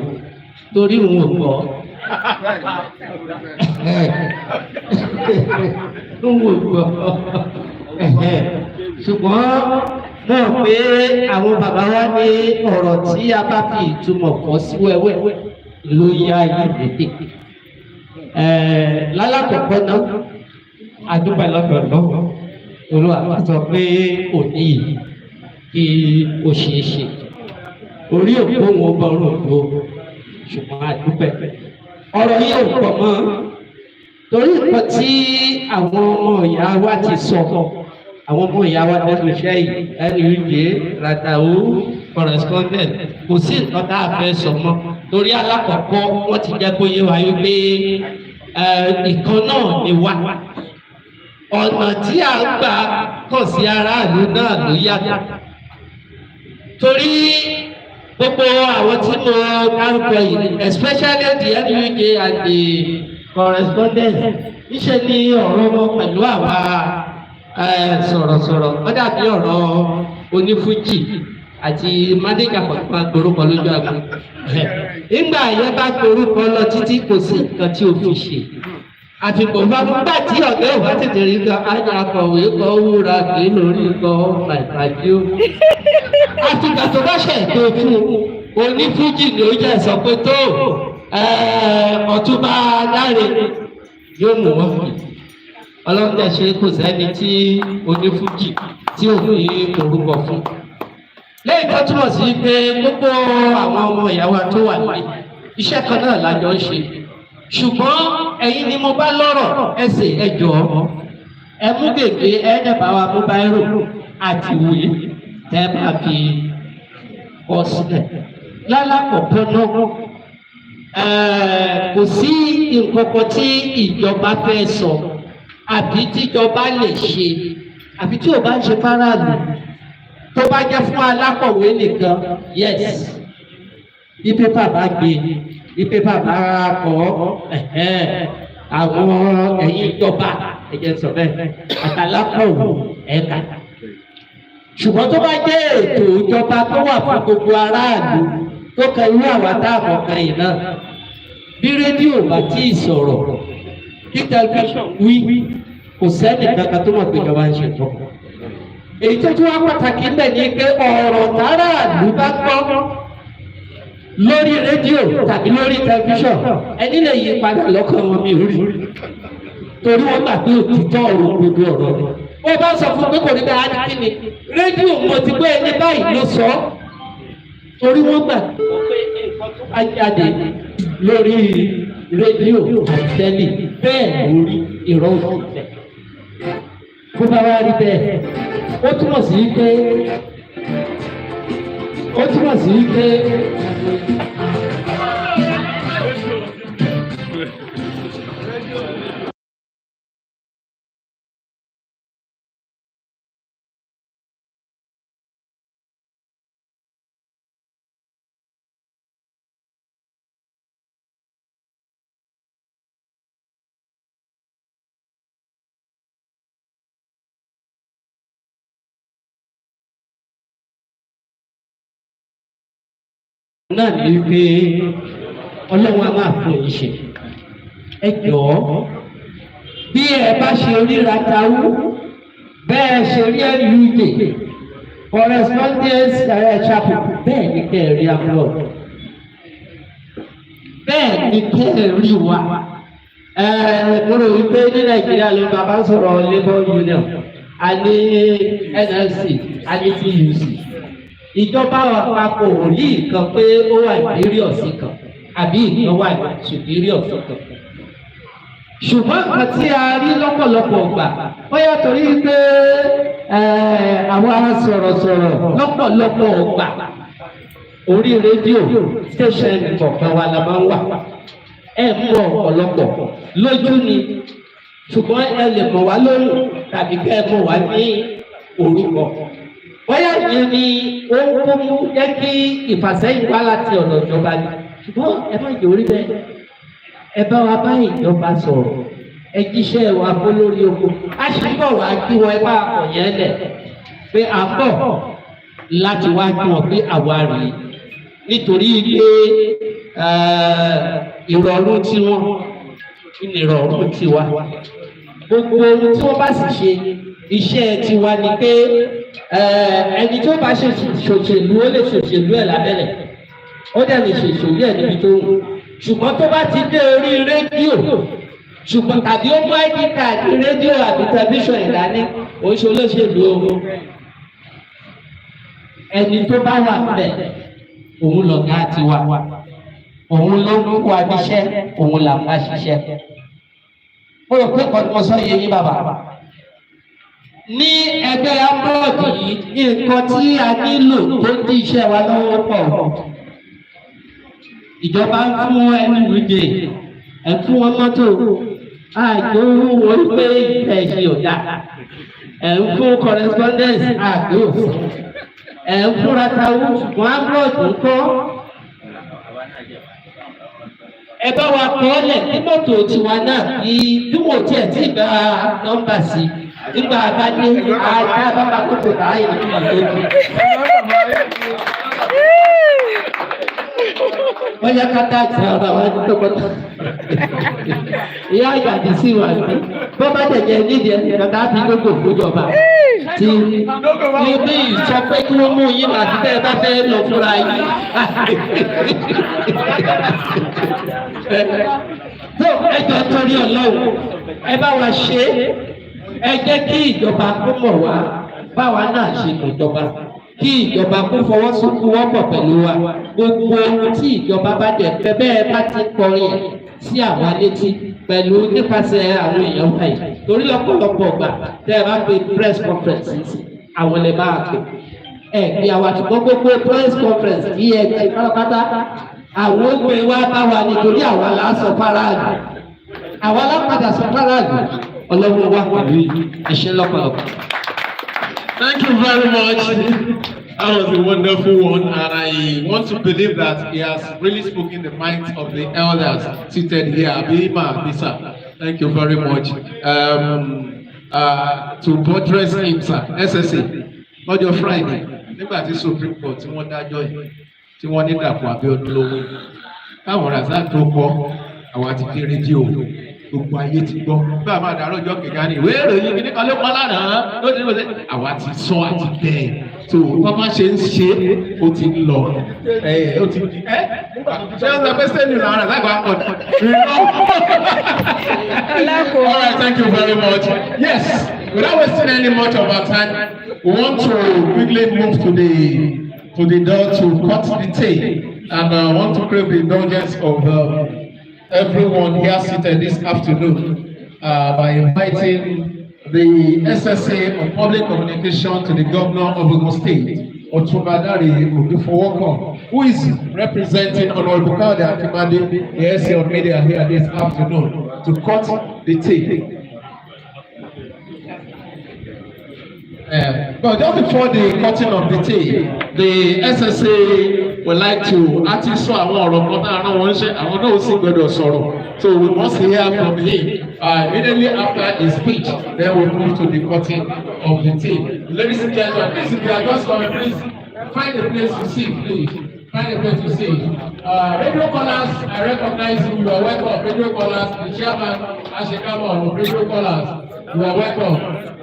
torí òun ò gbọ́. Òun ò gbọ́. Ṣùgbọ́n mọ̀ pé àwọn bàbá wa ní ọ̀rọ̀ tí a bá fi ìtumọ̀ kọ́ sí wẹ́wẹ́ ló yá ìlédè. Lálàkọ̀kọ́ náà, àdúgbò lọ́dọọdọ́, Olúwa sọ pé òní yìí kí ó ṣeé ṣe. Orí òpó wọn bá ọ̀rọ̀ òpó ṣùgbọ́n àdúpẹ́. Ọ̀rọ̀ yìí ò pọ̀ mọ́ torí nǹkan tí àwọn ọmọ ìyá wa ti sọ àwọn ọmọ ìyá wa lẹ́nu iṣẹ́ yìí ẹni ìdè ràdàwó correspondent kò sí nǹkan tá a fẹ́ sọ mọ́ torí alákọ̀ọ́kọ́ wọ́n ti jẹ́ kó yé wa wípé ìkan náà ni wá. Ọ̀nà tí a ń gbà kàn sí aráàlú náà ló yàtọ̀ torí gbogbo àwọn tí mo dárúkọ yìí especially the NUJ and the correspondent níṣẹ́ ni ọ̀rọ̀ wọn pẹ̀lú àwa sọ̀rọ̀sọ̀rọ̀ ó dàbí ọ̀rọ̀ onífújì àti mádéjà pàpà gborúkọ lójú àgbà nígbà yẹn bá gborúkọ lọ títí kò sí nǹkan tí o fi ṣe àfikún bá gbà tí ọ̀gá ò bá tètè rí gan ájà akọ̀wé kọ́ wúra kì í lórí kọ́ pàìpàdé o. àfikún tó bá ṣètò fún onífújì ni ó jẹ́ sọ pé tó Ọ̀túnba Dáre yóò mú wọn fi ọlọ́dẹ ṣe kò sẹ́ni tí onífújì tí ò ní orúkọ fún. lẹ́yìn tó túmọ̀ sí pé gbogbo àwọn ọmọ ìyàwó tó wà ní iṣẹ́ kan náà lájọ ń ṣe ṣùgbọ́n ẹ̀yin ni mo bá lọ́rọ̀ ẹsẹ̀ ẹjọ́ ẹ mú gègé ẹ̀ẹ́dẹ̀bà wa mú báírò àti ìwé tẹ́ bá fi kọ sílẹ̀. lálàkọ̀ọ́kọ́ náà kò sí nǹkan kan tí ìjọba fẹ́ sọ àbí tíjọba lè ṣe àbí tí ò bá ń ṣe fáráàlú tó bá jẹ́ fún alákọ̀wé nìkan yes bí pépà bá gbé bí pépà bá kọ́ àwọn ẹ̀yìn ìjọba ẹ̀jẹ̀ sọ bẹ́ẹ̀ àtàlákọ̀wé ẹ̀ka ṣùgbọ́n tó bá jẹ́ ètò ìjọba tó wà fún gbogbo aráàlú tó kẹ irú àwa táàbọ̀ kan yìí náà bí rédíò bá tí ì sọ̀rọ̀ bí tẹlifíṣàn wí kò sẹ́ni kankan tó mọ̀ pé ìjọba ń ṣe tán. èyí tó tún wá pàtàkì bẹ́ẹ̀ ni pé ọ̀rọ̀ táráàlú bá gbọ́ lórí rédíò tàbí lórí tẹlifíṣàn ẹni lè yí padà lọ́kàn wọn mi rí torí wọ́n gbà pé òtítọ́ ọ̀rọ̀ gbogbo ọ̀rọ̀ ni. wọ́n bá sọ fún pé kò ní bẹ́ẹ̀ á ní kí ni rédíò mo ti gbé ẹni báyìí ló sọ torí wọ́n gbàgbọ́ pé nǹkan tó bá jáde lórí rédíò àti tẹ́lẹ̀ bẹ́ẹ̀ lórí ìrọ̀ òṣìṣẹ́. Kó bá wá rí bẹ́ẹ̀, ó túmọ̀ sí pé náà ní pé ọlọ́run á máa fún yín ṣe. Ẹ jọ̀ọ́ bí ẹ bá ṣe ríra tawú bẹ́ẹ̀ ṣe rí LUJ correspondence chapel bẹ́ẹ̀ ni kẹ́ ẹ rí Anbroad bẹ́ẹ̀ ni kẹ́ ẹ rí wa. Mo rò wípé ní Nàìjíríà ló bàbá sọ̀rọ̀ labour union a ní NLC a ní TUC. Ìjọba àpapọ̀ ò rí nǹkan pé ó wà superior sí kan àbí nǹkan wà superior sí kan. Ṣùgbọ́n nǹkan tí a rí lọ́pọ̀lọpọ̀ gbà bóyá torí pé àwa sọ̀rọ̀sọ̀rọ̀ lọ́pọ̀lọpọ̀ gbà orí rédíò station kọ̀ọ̀kan wa la máa ń wà. Ẹ mọ̀ ọ̀pọ̀lọpọ̀ lójú ni ṣùgbọ́n ẹ lè mọ̀ wá lóhùn tàbí kẹ́ ẹ mọ̀ wá ní orúkọ. Bóyá ìyẹn ni ó ń kó mú jẹ́ kí ìfàsẹ́yìn wá láti ọ̀nà ìjọba ni. Ṣùgbọ́n ẹ má jẹ́ orí bẹ́ẹ̀. Ẹ bá wa bá ìjọba sọ̀rọ̀. Ẹ jíṣẹ́ wa fún lórí oko. A ṣì ń bọ̀ wá kí wọn ẹ bá ọ̀yẹ́ lẹ̀. Pé à ń bọ̀ láti wá kí wọn pé àwa rè é. Nítorí pé ìrọ̀rùn tiwọn kí ni ìrọ̀rùn tiwa. Gbogbo ohun tí wọ́n bá sì ṣe iṣẹ́ tiwa ni pé ẹni tó bá ṣe ṣòṣèlú ó lè ṣòṣèlú ẹ̀ lábẹ́lẹ̀ ó dẹ̀ lè ṣòṣèlú ẹ̀ níbi tó wù ṣùgbọ́n tó bá ti dé orí rédíò ṣùgbọ́n tàbí ó mú ID card rédíò àbí tẹlifíṣàn ìdání oṣù olóṣèlú ohun ẹni tó bá wà bẹ̀ òun lọ̀gá tiwa òun ló ń kó abiṣẹ́ òun là ń bá ṣiṣẹ́. Mo rò pé kọ́ni mo sọ yẹ yín bàbá. Ní ẹgbẹ́ Anbroad yìí nǹkan tí a nílò tó ń dí iṣẹ́ wa lọ́wọ́ pọ̀. Ìjọba ń fún LUJ ẹ fún wọn mọ́tò àjò wọn pé ìfẹ́ ṣe ò dá ẹ ń fún correspondence àgbẹ̀ òfin ẹ ń fúnra tawú ṣùgbọ́n Anbroad ń kọ́. Ẹ bá wa kọ́ lẹ̀ ní mọ́tò tiwa náà bí wọ́n tiẹ̀ tí gba nọ́mbà sí nígbà bá dé ajá bàbá kókò láàyè nígbà tó dé. Wọ́n yá kátà àti àwọn àwọn ẹni tó kọ́tà. Ìyá ìgbàdí sí wa ní. Bọ́ bá jẹ̀jẹ̀ nídìí ẹni kàtà á fi lóko fúnjọba. Ti ní ìsọ pé kí wọ́n mú yín àti tẹ́ ẹ bá fẹ́ lọ fúnra yín. Tó ẹjọ́ torí Ọlọ́run ẹ bá wa ṣe é. Ẹ jẹ́ kí ìjọba kó mọ̀ wá báwa náà ṣe mọ̀ ìjọba. Kí ìjọba kó fọwọ́sowọ́pọ̀ pẹ̀lú wa. Gbogbo ohun tí ìjọba bá dẹ̀ fẹ́ bẹ́ẹ̀ bá ti kọrin ẹ̀ sí àwọn létí pẹ̀lú nípasẹ̀ àwọn èèyàn báyìí. Torí lọ́pọ̀lọpọ̀ gbà tẹ́ ẹ bá pe press conference àwọn lè máa pè. Ẹ gbé àwọn àtúgbọ́ gbogbo press conference kí ẹ gbé pátápátá. Àwọn ògbé wa bá wa nítorí àwa là á sọ fáráàlú. Àwa lápadà sọ fáráàlú. Ọlọ́run wá pẹ̀lú ẹ̀ṣẹ̀ lọ́pọ̀lọpọ̀. Thank you very much. That was a wonderful one, and I want to believe that he has really spoken the minds of the elders seated here. Abima Bisa, thank you very much. To buttress him, sir, SSA, ọjọ́ Friday, nígbà tí Supreme Court tí wọ́n dájọ́ yìí, tí wọ́n ní Dàpọ̀ Abíọ́dún lówó, káwọn Razak tó kọ́ àwọn àti kí rédíò gbogbo ayé ti gbọ́. Bí a máa dàrú ọjọ́ kejì ní ìwé ìròyìn kìíní kan ló pọ̀ lánàá ló ti ní wọ́n ṣe àwa ti sọ àti bẹ́ẹ̀. So wọ́n máa ṣe ń ṣe ó ti ń lọ. Ó ti di ṣé ó sọ pé sẹ́ni làwọn rẹ̀ lágbàá pọ̀ All right, thank you very much. Yes, without wasting any much of our time, we want to quickly move to the to the door to cut the tape. And I want to crave the indulgence of everyone here seated this afternoon by inviting the SSA of Public Communication to the Governor of Ogun State, Otubadari Odufowokan, who is representing Honorable Kade Akimade, the SA of Media here this afternoon, to cut the tape. But just before the cutting of the tape, the SSA would like to actually show àwọn ọ̀rọ̀ kan náà rán wọn ṣe àwọn náà sì gbọdọ̀ sọ̀rọ̀. So we must hear from him immediately after his speech. Then we move to the cutting of the tape. Ladies and gentlemen, please, if you are just coming, please find a place to sit, please. Find a place to sit. Radio callers, I recognize you. You are welcome. Radio callers, the chairman, Ashikama, radio callers, you are welcome.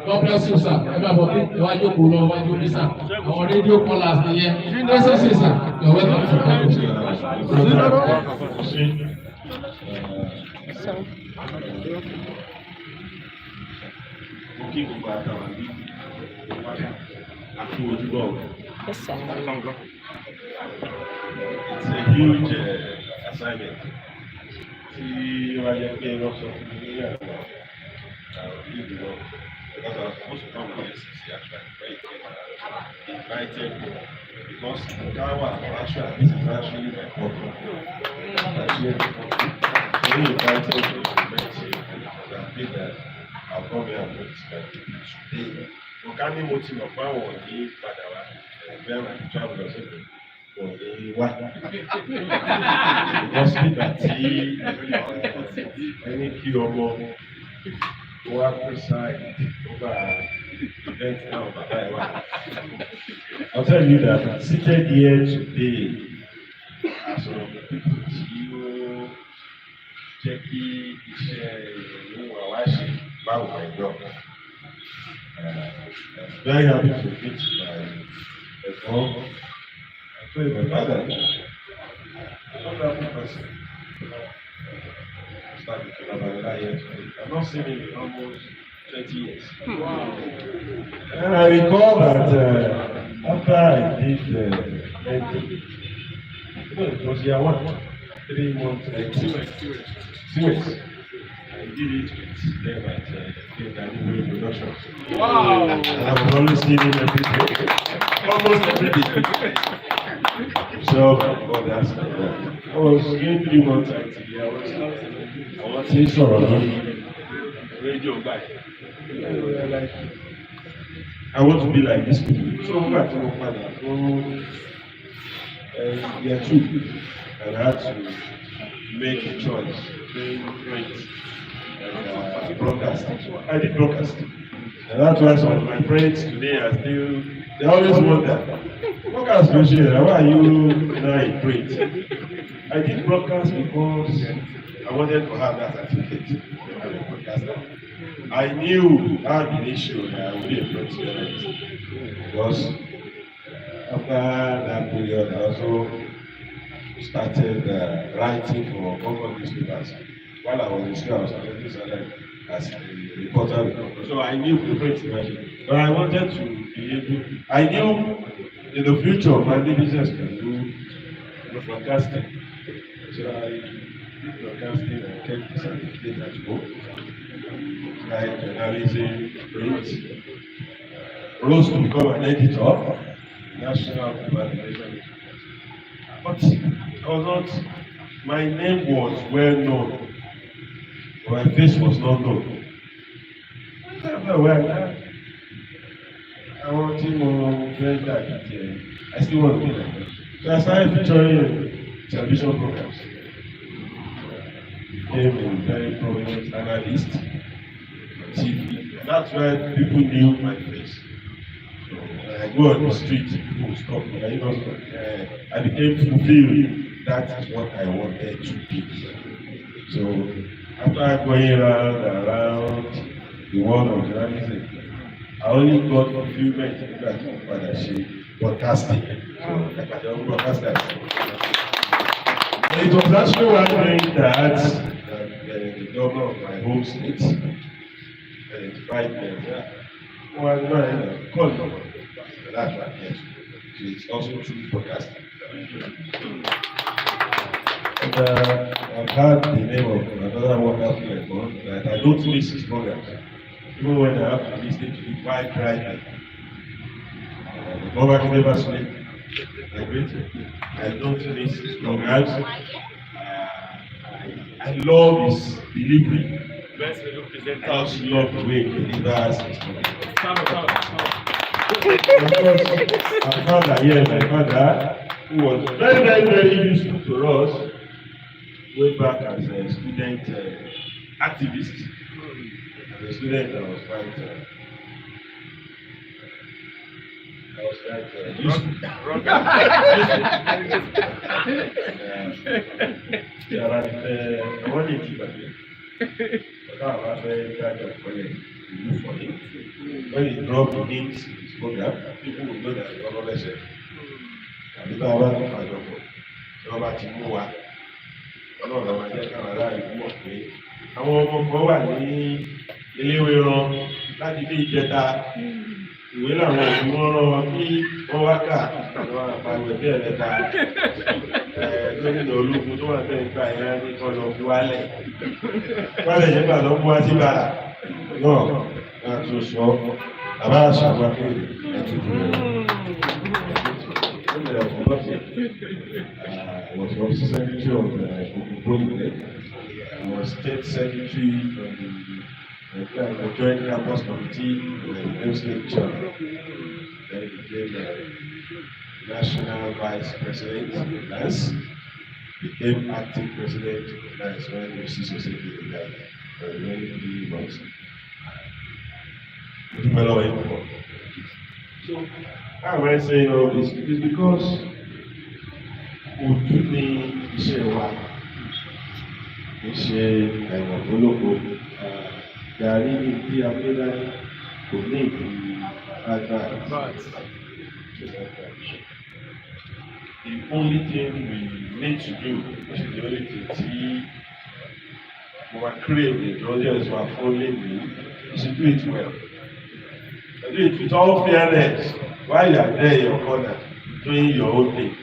God bless you, sir. Ẹ máa bọ̀ bí ìwájú kò lọ wájú ní sà. Àwọn rédíò callers nìyẹn. Ẹ ṣe ṣe sà. You are welcome to come to Yes, sir. It's a huge assignment. Tí ó wá jẹ́ pé wọ́n sọ fún mi ní àná ìlú náà, because I was supposed to come with the SCC actually, but it invited me because Kawa actually this is actually my problem. Actually, so he invited me to meet him and I feel that I'll come here and meet my people today. Ọ̀gá ní mo ti mọ̀ pé àwọn ò ní padà wá ẹgbẹ́ àwọn àti travel lọ sí ìlú. Wá hospital tí ẹni kí ọmọ wá preside over event náà bàbá ẹ wá. I'll tell you that seated here today as of the people tí ó jẹ́ kí iṣẹ́ ìlú wa wá ṣe báwo ẹ̀gbọ́n. I'm very happy to meet my ẹ̀gbọ́n. So my father, a wonderful person. I started to have years. I've not seen him in almost 20 years. And I recall that after I did mentoring, it was year 1, 3 months, 2 weeks. I did it with them at Anbroad Productions. Wow! And I've always seen him every day, almost every day. So, God asked me that. I was in 3 months actually. I was saying sorry on radio back. Like, I want to be like this people. So back to my father. Year 2, and I had to make a choice between print and broadcasting. I did broadcasting. And that's why some of my friends today are still, they always wonder, what kind of special, why are you now in print? I did broadcast because I wanted to have that certificate as a broadcaster. I knew I had an issue that I would be a print journalist because after that period I also started writing for local newspapers. While I was in school, I was already started as a reporter. So I knew the print version. But I wanted to be able, I knew in the future my business can do broadcasting. So I did broadcasting and kept the certificate at home. Like journalism, print, rose to become an editor, national television. But I was not, my name was well known. My face was not known. I want to more very that I still want to be like that. So I started featuring in television programs. Became a very prominent analyst on TV. And that's why people knew my face. So when I go on the street, people will stop me. I became fulfilled. That is what I wanted to be. So after going around the world of journalism, I only got fulfillment in that partnership broadcasting. So broadcaster. It was actually one thing that the governor of my home state identified me as called me. That's what I get. So it's also through broadcast. And I've heard the name of another wonderful Anbroad that I don't miss his programs. Even when I have to listen to it while driving. Nobody never sleep. I don't miss his programs. I love his delivery. I also love the way he delivers his programs. Of course, my father, yes, my father, who was very, very, very useful to us way back as a student activist. As a student, I was quite useful. When he dropped the hints in his program, people will know that the government said, àbí tá a bá tún àjọ pọ̀ tí wọ́n bá ti mú wa ọlọ́run àwọn ẹgbẹ́ kan aláàbí mọ̀ pé àwọn ọmọ kan wà ní iléèwé ran láti bí ìjẹta ìwé làwọn òbí wọn rán wọn kí wọ́n wá kà àwọn àpàgbẹ̀ bí ẹ̀lẹ́ta gómìnà ológun tó wà bẹ́ẹ̀ gbà yẹn ní kọ́ lọ fi wálẹ̀ wálẹ̀ yẹn gbà lọ́ fún wa sí bàrà náà láti sọ àbá àṣàgbà pé ẹ̀tù I was also secretary of Anbroad. I was state secretary of the Joint Campus Committee in the State Channel. Then became national vice president. That's became acting president. That's when the society died for many 3 months. So, why am I saying all this? It is because ojú ní iṣẹ́ wa kì í ṣe ẹ̀wọ̀n tó lóko gàrí ní tí abúlé kò ní ìdí agbára. The only thing we need to do, which is the only thing tí we were creating, the audience were following me, is to do it well. Do it with all fairness. While you are there in your corner, doing your own thing,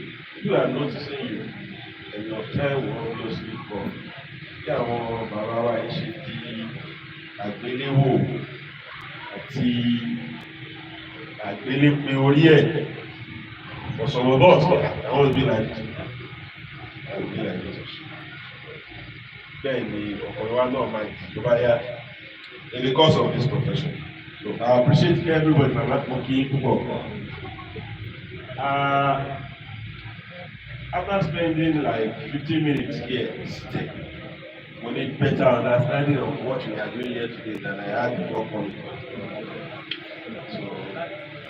you are noticing you, and your time will obviously come. Kí àwọn bàbá wa yìí ṣe di àgbéléwò àti àgbélépin orí ẹ̀ for some of us, I want to be like this. I will be like this. Bẹ́ẹ̀ ni ọ̀pọ̀ wa náà máa jì tó bá yá in the course of this profession. So I appreciate everybody, Mama Moki, after spending like 15 minutes here, we need better understanding of what we are doing here today than I had before coming. So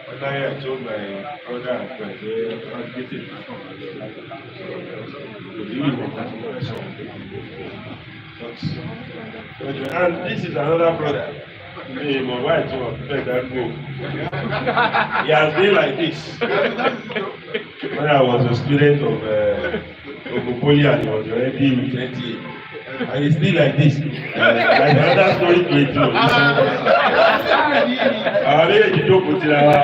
when I told my brother and friends, I was getting and this is another brother. Hey, my wife was that go. He has been like this. When I was a student of Okopoli and he was already with 28. And he's still like this. Like another story to it. Àwọn méjèèjì tó kò tira wa,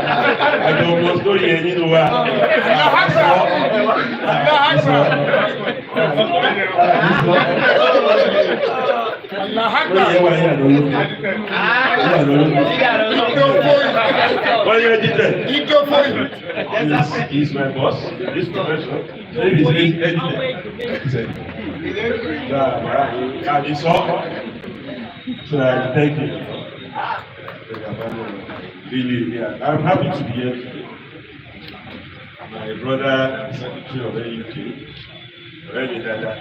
àjọ ọmọ story yẹn nínú wa. He's my boss, this profession. He's editor. And he saw. So I thank you. Really, yeah. I'm happy to be here today. My brother, Secretary of the UK, already that.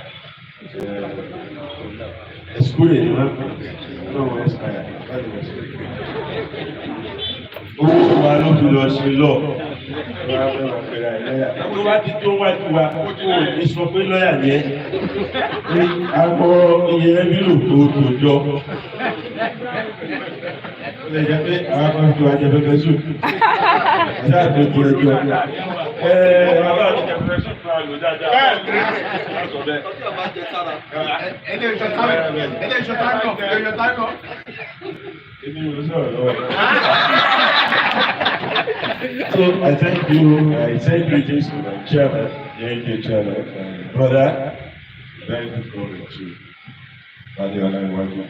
School in no West owó wa ló fi lọ ṣe lọ tó bá ti tó wájú wa kó ní sọ pé lọ́yà yẹn ní àwọn iye ẹbí lò tó jọ lè jẹ́ pé àwọn kan tó ajẹ́ pẹ́pẹ́ sùn ẹ̀dá tó tó ẹjọ́ bàbá mi jẹ́ pẹ́pẹ́ sùn fún àlò dáadáa ẹni ìṣọ̀tá náà èmi ò sọ̀rọ̀ lọ́wọ́. So I thank you. I send greetings to my chairman, the NJ chairman, brother. Very good comment too. Adiola Iwaju.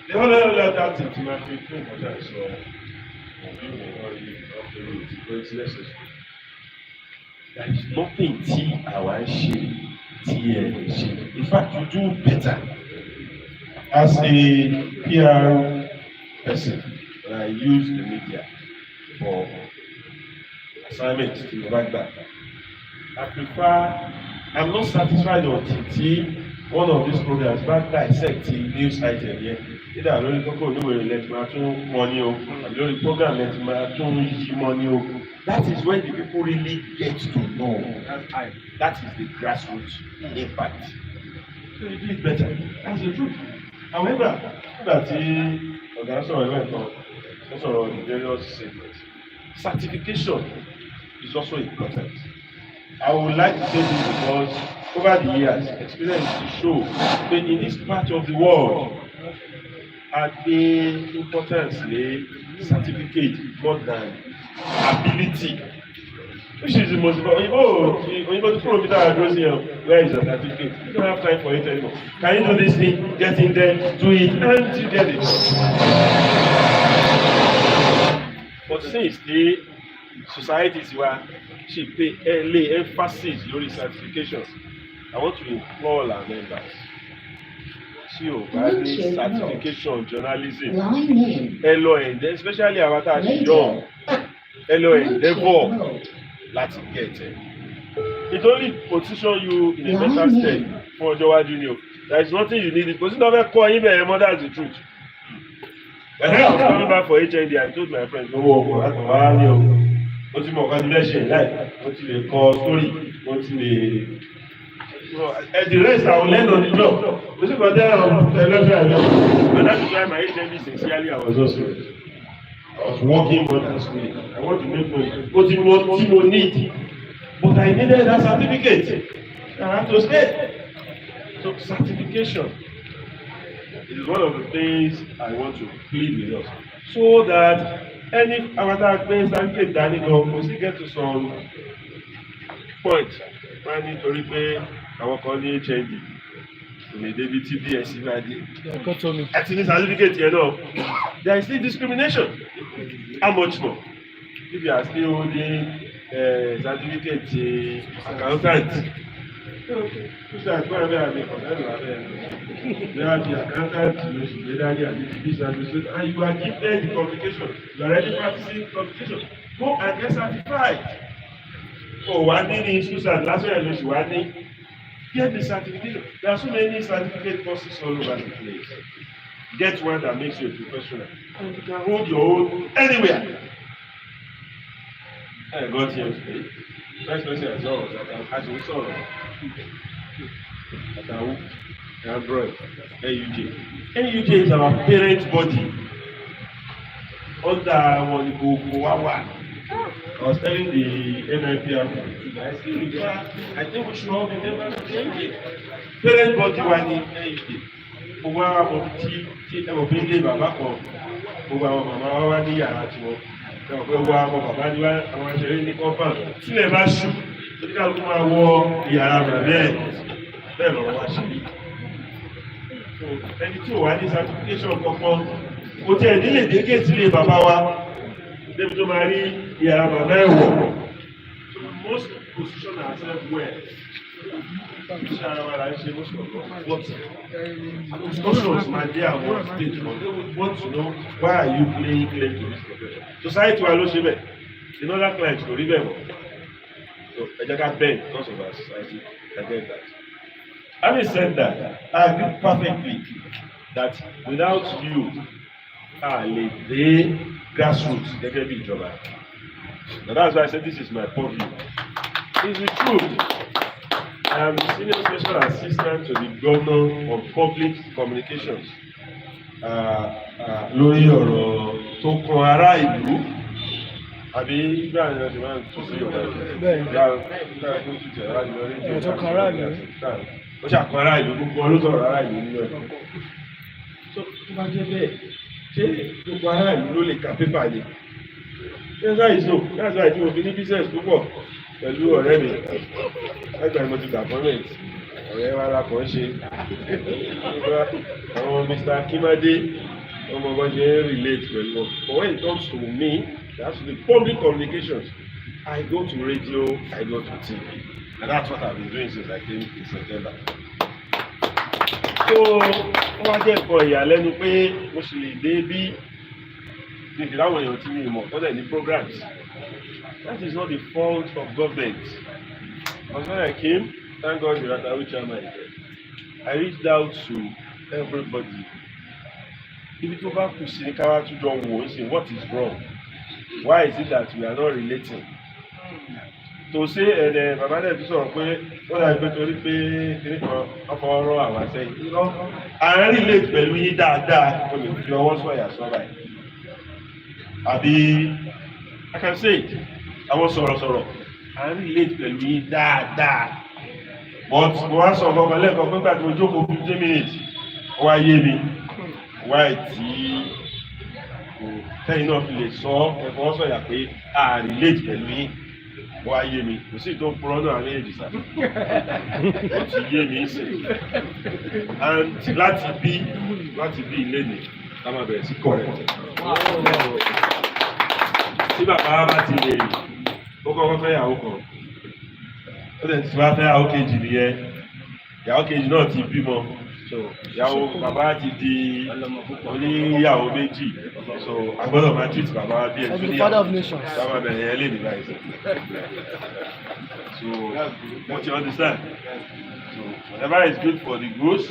The other thing to my people, so you may not really operate, but it's necessary. There is nothing tí àwa ń ṣe tí ẹ lè ṣe. In fact, you do better. As a PR person, when I use the media for assignments to the back that, I'm not satisfied until one of these programs back dissect the news item here. Either lórí kókó oníwèrè lẹ́tí máa tún money o, àbí lórí program lẹ́tí máa tún yí money o. That is when the people really get to know. That is the grassroots impact. So you do it better. That's the truth. However, nígbà tí ọ̀gá sọ̀rọ̀ ẹ̀rọ ìtàn, ó sọ̀rọ̀ the various segments. Certification is also important. I would like to say this because over the years, experience to show that in this part of the world, the importance of certificate more than ability. Which is the most important. You go to Prometer address here, where is your certificate? You don't have time for it anymore. Can you do this thing? Get in there, do it, and you get it. But since the societies were she lay emphasis on certifications, I want to implore our members. Tí o bá ní certification journalism, especially our young, endeavor láti get it. It only position you in a better state for ọjọ́ iwájú ni o. There is nothing you need. Because no matter call him anymore, that's the truth. When I was coming back for HND, I told my friends, "No work, I don't want you." Wọ́n ti mọ̀ ọ̀gá ní lẹ́sẹ̀ láì, wọ́n ti lè kọ sórí, wọ́n ti lè. The rest I will learn on the job. Mo sì kọ́ tẹ́ ẹlẹ́fẹ̀ẹ́ àjọ. And that is why my HND sincerely I was also. I was working more than schooling. I want to make money. But tí mo need. But I needed that certificate. I had to stay. So certification is one of the things I want to plead with us. So that any avatar based certificate dání gan, we still get to some point. Wọ́n á nítorí pé àwọn kan ní HND. Lè débi tí BSc bá dé. Àti ní certificate yẹn náà. There is still discrimination. How much more? If you are still holding certificate accountant. Ṣé àgbọ̀n abẹ́ àbí ọ̀gá abẹ́ there are the accountant lóṣù lédàrí àti business administration and you are gifted the communication. You are already practicing communication. Go and get certified. Wà ní ní Susan lásán ẹ̀ lóṣù wà ní. Get the certification. There are so many certificate courses all over the place. Get one that makes you a professional. And you can hold your own anywhere. I got here today. First person I saw was that I saw Atawu, Anbroad, NUJ. NUJ is our parent body. Under one Wawa. I was telling the NIPR, I think we should all be members of the NUJ. Parent body one in NUJ. Gbogbo àwọn ọmọ tí ẹ̀wọ̀n bí ilé bàbá kan, gbogbo àwọn màmá wa wá ní yàrá tiwọn. Ẹ̀wọ̀n pé wá àwọn bàbá ní wá àwọn ìṣẹ̀lẹ̀ ní kọ́ńpà. Sílẹ̀ bá ṣù, oníkàlùkù máa wọ ìyàrá bàbá ẹ̀. Bẹ́ẹ̀ lọ́wọ́ wá ṣe yìí. Ẹni tí ò wá ní certification kankan, kò tí ẹ̀ nílé dé géètì ilé bàbá wa. Débi tó máa rí ìyàrá bàbá ẹ̀ wọ̀. So most position ourselves well. Iṣẹ́ ara wa la ń ṣe most of us. But discussions might be at one stage, but they would want to know why are you playing claim to this profession. Society wa ló ṣe bẹ́ẹ̀. In other clients kò rí bẹ́ẹ̀ mọ́. So ẹ jẹ́ ká bend because of our society. I get that. Having said that, I agree perfectly that without you, lè dé grassroots gẹ́gẹ́ bí ìjọba. Now that's why I said this is my purview. It's the truth. I am the senior special assistant to the governor of public communications. Lórí ọ̀rọ̀ tó kan ará ìlú, àbí ìgbà ìrìn àjò máa ń tún sí ọ̀gá ìlú. Tó kan ará ìlú. Ó ṣàkan ará ìlú, gbogbo ọdún sọ̀rọ̀ ará ìlú nínú ẹ̀. Tó bá jẹ́ bẹ́ẹ̀, ṣé gbogbo ará ìlú ló lè ka pépà ni? That's why it's no. That's why it's no. Ní business púpọ̀ pẹ̀lú ọ̀rẹ́ mi. Ẹgbẹ́ mi ti appointment. Ọ̀rẹ́ wa la kàn ṣe. Àwọn Mr. Kimade, ọmọ ọba ṣe relate pẹ̀lú wọn. But when it comes to me, it has to be public communications. I go to radio, I go to TV. And that's what I've been doing since I came in September. So, wọ́n wá jẹ́ nǹkan ìyàlẹ́nu pé mo sì lè dé bí níbi láwọn èèyàn tí mi mọ̀ tọ́lẹ̀ ní programs. That is not the fault of government. But when I came, thank God the Ratawi chairman is there. I reached out to everybody. Ibi tó bá kù sí ní káwá tún jọ wò ó sí what is wrong? Why is it that we are not relating? To say bàbá náà ti sọ̀rọ̀ pé wọ́n dàbí pé torí pé kìnìún kan ọkọ̀ ọ̀rọ̀ àwọn àṣẹyìn. À ń relate pẹ̀lú yín dáadáa o lè fi ọwọ́ sọ̀yà sọ́ra ẹ̀. Àbí I can say it àwọn sọ̀rọ̀sọ̀rọ̀ à ń relate pẹ̀lú yín dáadáa. But mo wá sọ ọmọ lẹ́ẹ̀kan pé gbàgbé mo jókòó 15 minutes ó wá yé mi wáì tí tẹ́yìn náà fi lè sọ ẹ̀fọ́ sọ̀yà pé à relate pẹ̀lú yín. Wá yé mi, kò sí ìtò púrọ́ náà ní èdè sáà. Ó ti yé mi sí. And láti bí ilé ni, ká máa bẹ̀rẹ̀ sí kọ̀rẹ̀. Tí bàbá bá ti lè rí, ó kọ́kọ́ fẹ́ ìyàwó kan. Ó dẹ̀ ti wá fẹ́ ìyàwó kejì nìyẹn. Ìyàwó kejì náà ti bímọ. So ìyàwó bàbá ti di oníyàwó méjì. So agbọ́dọ̀ máa treat bàbá bí ẹni tó níyàwó. Bàbá bẹ̀rẹ̀ yẹn lè ní báyìí. So what you understand? So whatever is good for the goose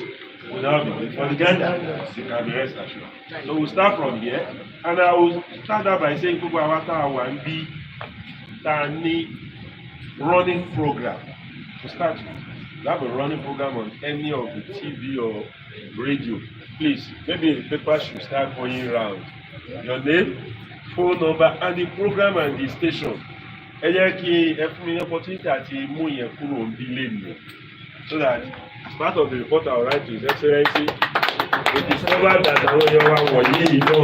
will now be good for the gander. You can be rest assured. So we'll start from here, and I will start out by saying gbogbo àwọn táwọn wà ń bí tá a ní running program to start with. You have a running program on any of the TV or radio. Please, maybe the paper should start going round. Your name, phone number, and the program and the station. Ẹ jẹ́ kí ẹ fún mi ní opportunity àti mú yẹn kúrò ń bí lẹ́nu. So that as part of the report I will write to His Excellency, we discovered that àwọn èèyàn wa wọ̀nyí náà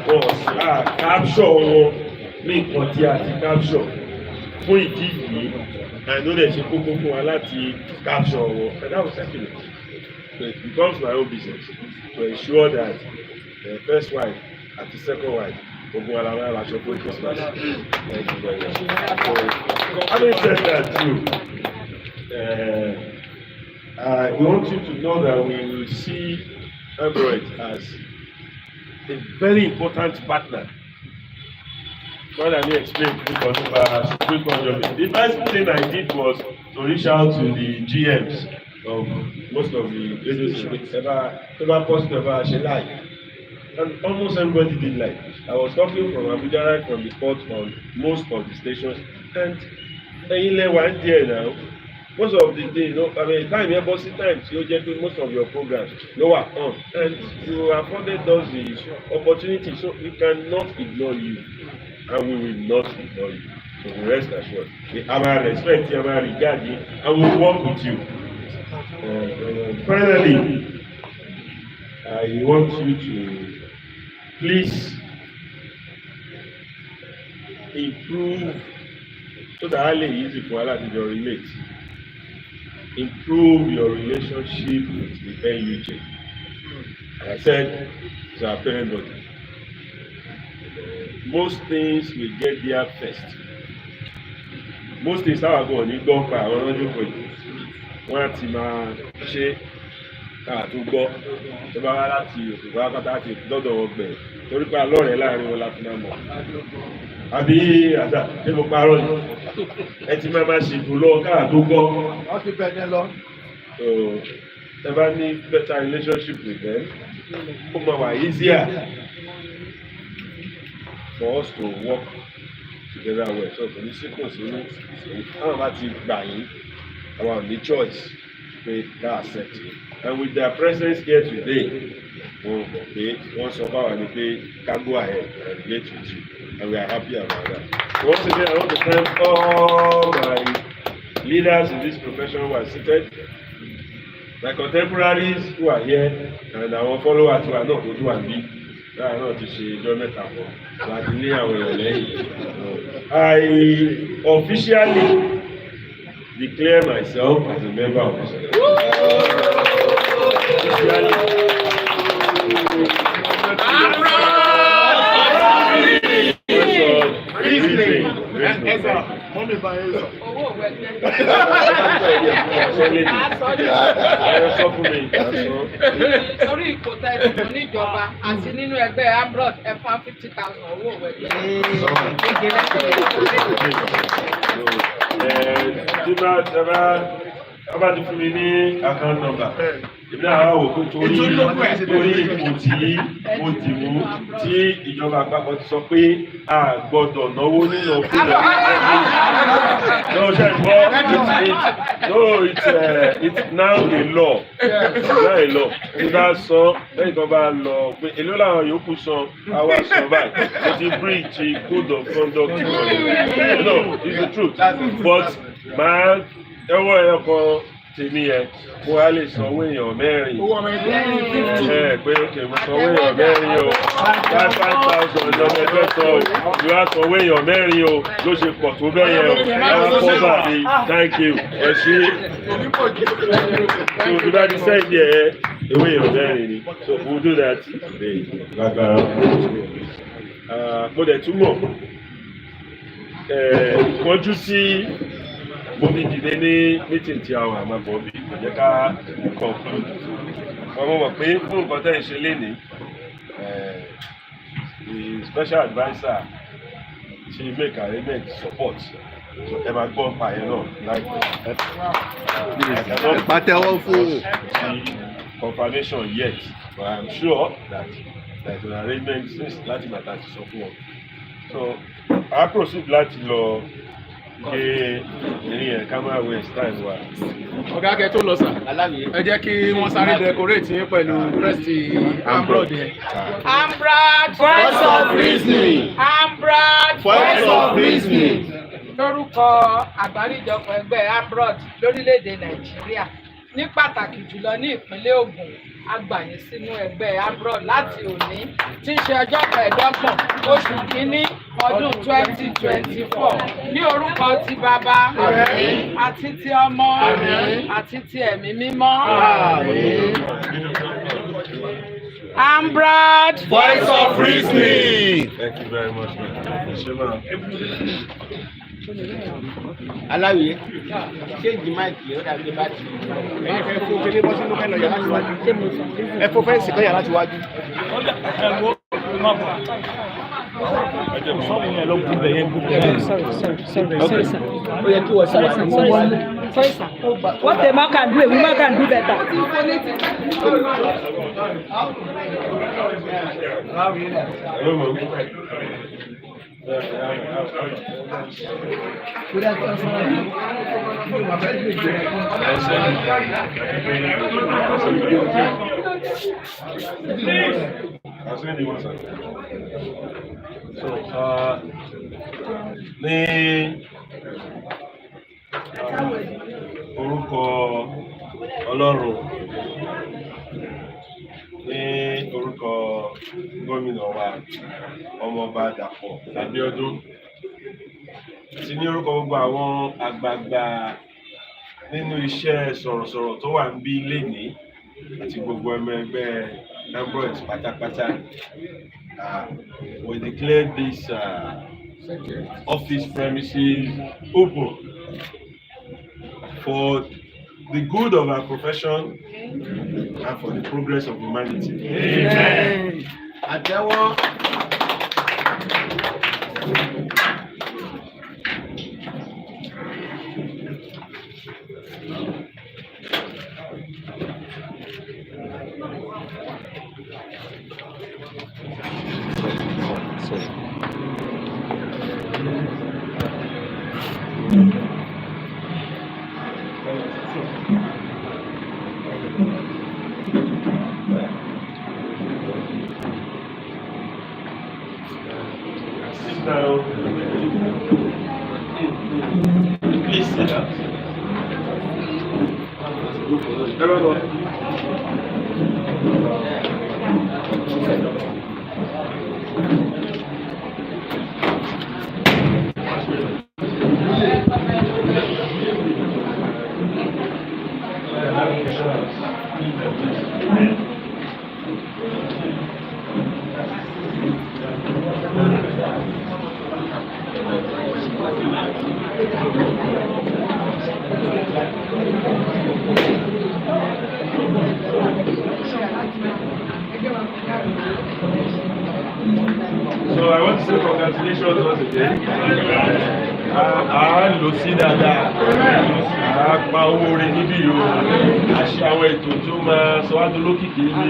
wọ́n capture wọn ní nǹkan tí a ti capture fún ìdí yìí. I know that she could go for a lot to capture, and that was second. So it becomes my own business to ensure that the first wife and the second wife will go along with our shopping Christmas. Thank you very much. So, having said that too, we want you to know that we will see Anbroad as a very important partner. What I may explain because of our Supreme Court judgment. The first thing I did was to reach out to the GMs of most of the radio stations ever possible ever share live. And almost everybody did live. I was talking from Abuja right from the court on most of the stations, and in one there now, most of the day, time here, bossy times, you get most of your programs lower on, and you afforded us the opportunity, so we cannot ignore you. And we will not ignore you. So rest assured. We have our respect, we have our regard, and we will work with you. Finally, I want you to please improve so that it's easy for Allah to relate. Improve your relationship with the NUJ. Like I said, it's our parent body. Most things will get there first. Most things táwọn àgbọ̀ ní gbọ́ pa àwọn ọlọ́jọ́ pọ̀ yìí wọ́n á ti máa ṣe káàtó gbọ́ tó bá wá láti òkè pátápátá àti lọ́dọ̀ ọgbẹ̀ torí pé alọ́rẹ̀ẹ́ láàrin wọn láti máa mọ̀. Àbí àdá ṣé mo parọ́ ni ẹ ti máa ṣètò lọ káàtó gbọ́. Wọ́n ti bẹ̀rẹ̀ lọ. So ẹ bá ní better relationship with them ó máa wà easier for us to work together well. So for this sequence, you know, how about it buying our only choice pé ká accept it. And with their presence here today, once of our pé ká go ahead and relate with you, and we are happy about that. So once again, I want to thank all my leaders in this profession who are seated, my contemporaries who are here, and our followers who are not Odu and me. láàárọ̀ náà ti ṣe ijọ́ mẹ́ta pọ̀ láti ní àwọn èèyàn lẹ́yìn. I officially declare myself as a member of the Secretariat. Torí ipò tẹ ìdìbò níjọba àti nínú ẹgbẹ́ Anbroad ẹ fún 50,000 owó òwe. Tí bá ti fún mi ní account number, èmi náà wá wò pé torí ipò tí mo dì mú tí ìjọba àpapọ̀ ti sọ pé a gbọ́dọ̀ náwó nínú ọ̀fun rẹ̀. No, ṣe gbọ́, it's now a law. It's now a law. Ní bá sọ lẹ́yìn tó bá lọ pé èló làwọn yòókù san, àwa san báyìí. Mo ti breach code of conduct. No, it's the truth. But màá ẹwọ́ ẹ̀yọ kan tèmi yẹn kó a lè sanwó èèyàn mẹ́rin. Pé òkè mo sanwó èèyàn mẹ́rin o 5,000 lọ́mọ ẹgbẹ́ sọ o you á sanwó èèyàn mẹ́rin o ló ṣe pọ̀ tó bẹ́ẹ̀ yẹn o ẹ̀rọ pọ́bà mi thank you ẹ ṣé. So bí bá ti sẹ́yìn ẹ̀ ewé èèyàn mẹ́rin ni so we will do that today lágbára. Mo dẹ̀ túmọ̀ kọjú sí. Mo ní dìde ní meeting tí àwọn àmàbọ̀ bí kò jẹ́ ká conclude. Wọ́n mọ̀ pé fún nǹkan tẹ́ ń ṣe lénìí, the special adviser ti make arrangement support. So ẹ máa gbọ́ pa yẹn náà láìpẹ́. Pàtẹ́wọ́ fún confirmation yet, but I'm sure that there is an arrangement since láti bàtà ti sọ fún wọn. So I proceed láti lọ. Ká máa waste time wa. Ọ̀gá akẹ́ tó lọ sà, ẹ jẹ́ kí wọ́n sáré decorate yín pẹ̀lú crest Anbroad yẹn. Anbroad voice of reasoning. Anbroad voice of reasoning. Lórúkọ àgbáríjọpọ̀ ẹgbẹ́ Anbroad lórílẹ̀‐èdè Nàìjíríà ní pàtàkì jùlọ ní ìpínlẹ̀ Ògùn a gbà yín sínú ẹgbẹ́ Anbroad láti òní tí ń ṣe ọjọ́ 15 oṣù kínní ọdún 2024 ní orúkọ ti bàbá àti ti ọmọ àti ti ẹ̀mí mímọ́. Anbroad voice of reasoning. Thank you very much, man. Aláwìyé ṣé ìdí máìkì ó dàbí bá ti. Ẹ fò kélé bọ́ sínú kẹ́lọ̀ yàrá ti wájú. Ẹ fò fẹ́ǹsì kan yàrá ti wájú. What a man can do, a woman can do better. Ní orúkọ Ọlọ́run, ní orúkọ gómìnà wa ọmọọba Dàpọ̀ Abíọ́dún àti ní orúkọ gbogbo àwọn àgbààgbà nínú iṣẹ́ sọ̀rọ̀sọ̀rọ̀ tó wà ń bí lénìí àti gbogbo ọmọ ẹgbẹ́ Anbroad pátápátá, we declare this office premises open for the good of our profession and for the progress of humanity. Amen. Àtẹ́wọ́. Please sit down. So I want to say congratulations once again. Lò sí dáadáa, pa owó orí níbí o, a ṣe àwọn ètò tó máa sọ wá tó lókìkí ní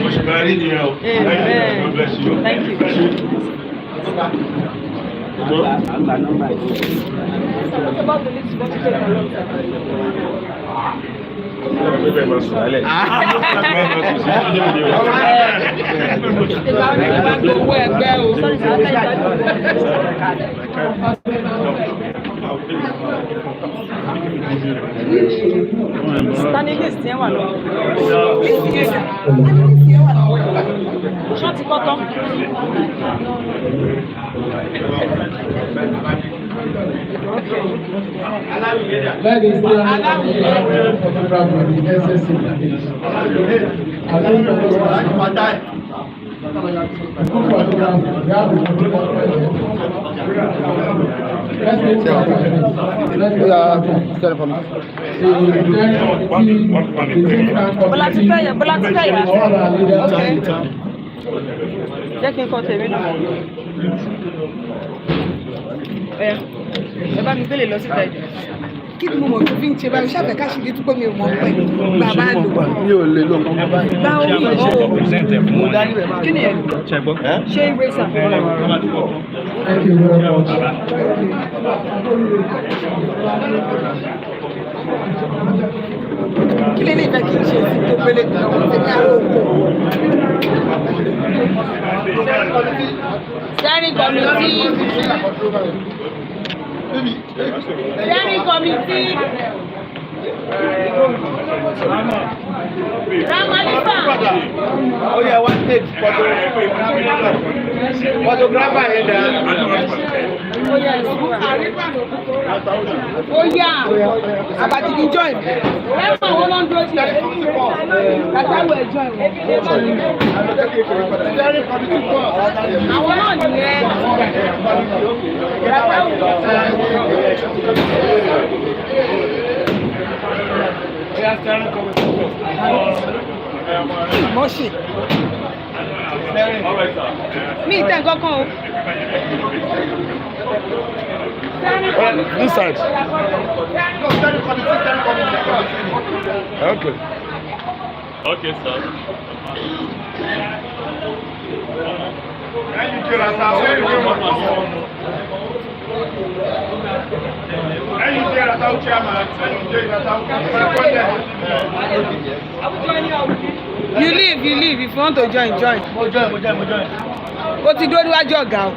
oṣù máa rí nìyẹn o. God bless you. Thank you. Stanislas tiẹ̀ wà lọ. Ṣọ́ ti kọ́ tán. Ladies and gentlemen, photograph with the SSC. Bọ́lá ti fẹ́ yà. Okay. Jẹ́ kí n kọ́ tèmi náà. Ẹ bá mi gbélé lọ síta ìjọ. Kí ni mo mọ̀ tó fi ń ṣe báyìí ṣàfẹ́ ká ṣe tó pé mi ò mọ̀ pẹ́ bàbá lò. Mi ò lè lo nǹkan báyìí. Bá omi ìmọ̀ o. Kí ni ẹ̀? Ṣé ìrẹsà? Thank you very much. Kí lè ní ìfẹ́ kí n ṣe sí tó pélé kan ọmọ tí ní àárọ̀ òkú. Steering committee. Steering committee. Ramalifa. Oh yeah, one take photographer in there. Oh yeah. Àbàtì kì í join. Ẹ̀wọ̀n wo ló ń dúró sí ẹ̀? Kàtà wo ẹ̀ join wọ̀? Àwọn náà nìyẹn. Kàtà wo. Mọ́ṣì. Mi ì tẹ̀ nǹkan kan o. This side. Okay. Okay, sir. You leave if you want to join. Mo join. O ti dúró níwájú ọ̀gá o.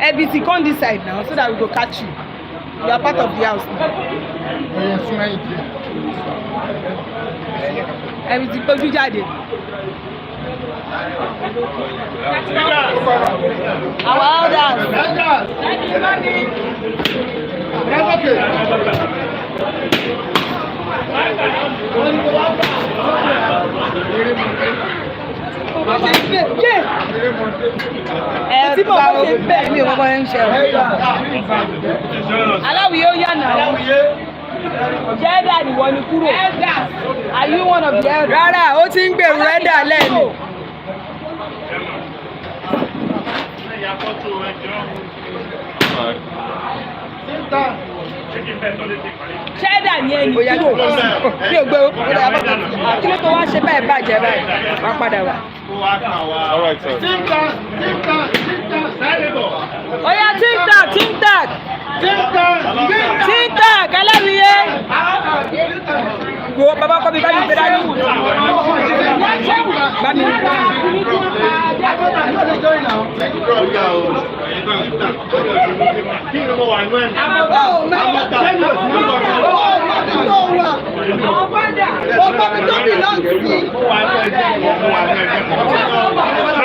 Ẹbí ti come this side now so that we go catch you. You are part of the house now. Ẹbí ti gbójú jáde. Our elders. Tí mo bá ṣe bẹ́ẹ̀ mi ò mọ̀ ẹ́ ń ṣe rẹ̀. Aláwìyé ó yànnà. Jẹ́dà ni wọ́n ní kúrò. Are you one of the elders? Rárá, ó ti ń gbèrú ẹ̀dà lẹ́nu. Jẹ́dà ni ẹni Bóyá kí kúrò. mi ò gbé o. Kí ló tó wá ṣe báyìí bàjẹ́ báyìí? Wá padà wá. All right, sir. Oya TikTok Aláwìyé. Wo bàbá kọ́ mi bá mi gbé dání. Bá mi. Ó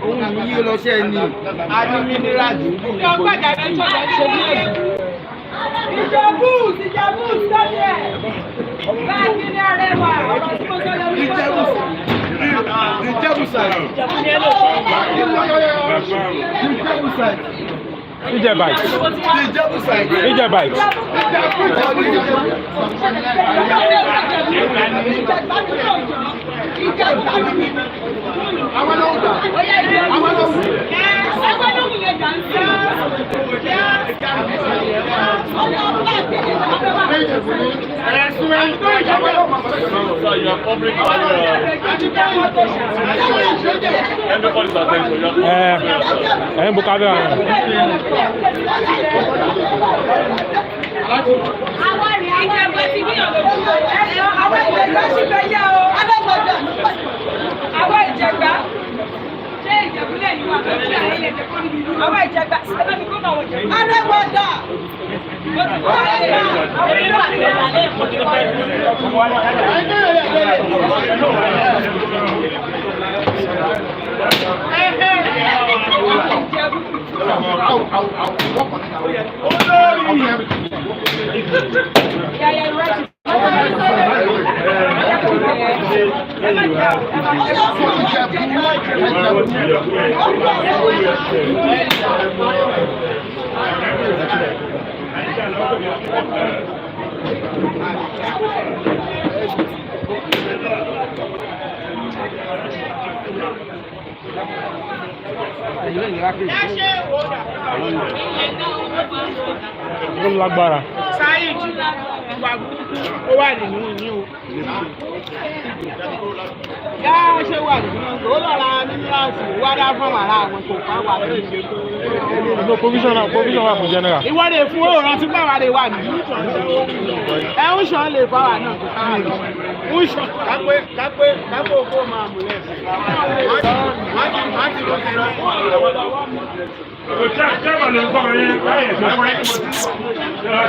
Ohun yìí lọ ṣe ni a ní mínírààdì ní gbogbo Ìjẹ̀bú sọ́dẹ̀. Báyìí ní arẹwà ọ̀rọ̀ tí mo sọ yọ ní fọ́tò. Ìjẹ̀bú side. Ijebite. Ìjẹ̀bú side. Ijebite. Bu kadar. Ìjẹ̀bú ti ní ọ̀dọ̀ àwọn ìjẹ̀gbá sì fẹ́ yá o. Àwọn ìjẹ̀gbá. Ṣé Ìjẹ̀bú lè yí wà lórí àyè ìjẹ̀bú níbi ìlú? Àwọn ìjẹ̀gbá sì fẹ́ mi kó náà wọ̀ jẹ̀bú. Arẹ́gbọ̀dà. Mo ti kọ́ ẹ̀yà. Àwọn ìlú àti ìlànà èkó ti wáyé. Ó lágbára. Sáyid ìwà burúkú ó wà nínú yín o. Yá ṣe wà nínú ó lọ́ra mínírààtì wá dá fún wàrà àwọn kò fà wà lórí ìṣètò. No provision wà fún general. Ìwọ́de fún òòrùn tí báwa lè wà nínú. Ẹ ń ṣàn lè bá wà náà kò ká wà lọ. Ń ṣàn kápẹ́ òkú máa mú lẹ́sìn. Wọ́n ti lọ sí ẹni. Chairman ló ń sọ̀rọ̀ yẹn báyìí ṣe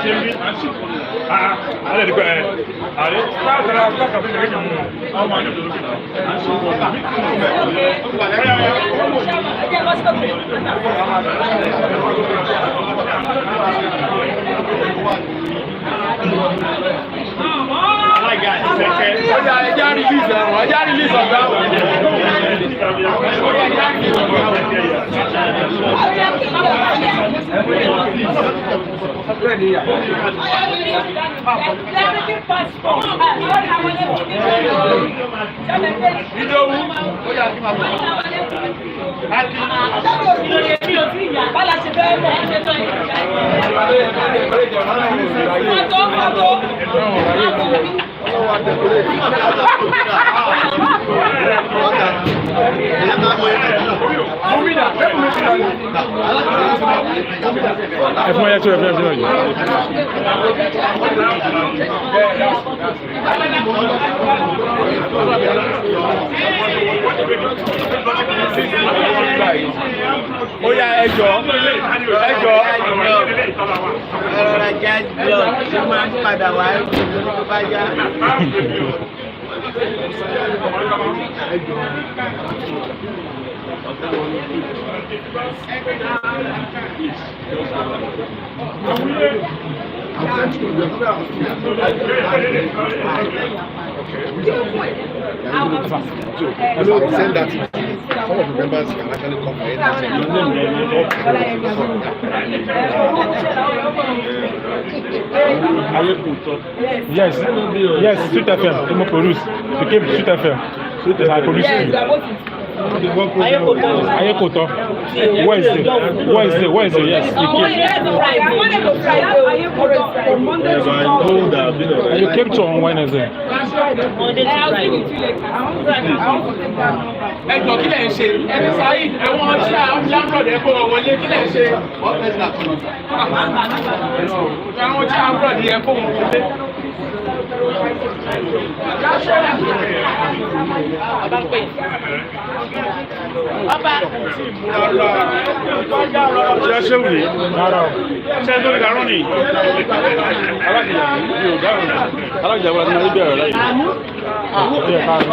ṣe bí alẹ́ dìgbà ẹ̀ àlẹ́ sáàtàrà sáàtàrà fún ìrìn àmú ọmọ àjọ tó lókè Ọjà ẹja release ẹ̀rọ, ẹja release ọ̀gá wọn. Bala ṣe fẹ́ mọ̀ ṣe tán Ẹ̀fún ẹyẹ tó ẹ̀fún ẹ̀fún ẹ̀yẹ. Ó yá ẹjọ́ ẹ̀rọ ajá jọ tí máa ń padà wá tó bá yá. Send that. Some of the members can actually come for Yes, Sweet FM. Emo produce. Became Sweet FM. I produced it. Ayekoto. Wednesday, yes. You came to on Wednesday. Ẹjọ́ kí lẹ̀ ń ṣe? Ẹni sáyé ẹ̀wọ̀n tí àwọn Anbroad ẹ̀kọ́ wọlé kí lẹ̀ ń ṣe? Àwọn tí Anbroad ẹ̀kọ́ wọlé. Ṣé ṣé wùyí? Rárá o. Ṣé tó ní karùn-ún ni? Alákìjà mi ò dáhùn. Alákìjà wọn ti máa ń bẹ̀rẹ̀ láyé. Ó yẹ ká rẹ̀.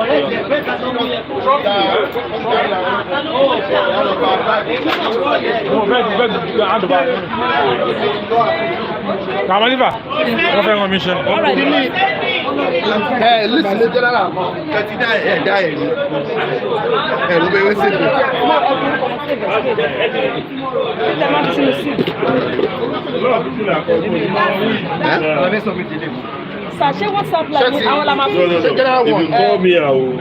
Mo fẹ́ ti àdùbà. Kàmálífà, wọ́n fẹ́ wọn mi ṣe. Listen, the general. Kati die. Ló bẹ wé sí ibi. Sachet WhatsApp like I will have No. If you call me, I will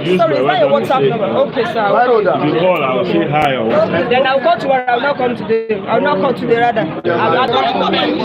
use sorry, my is that your WhatsApp WhatsApp to number? say. Okay, sir. If you call, I will say hi or what. Then I'll go tomorrow. I'll not come today. I'll not come today rather. I'll not come.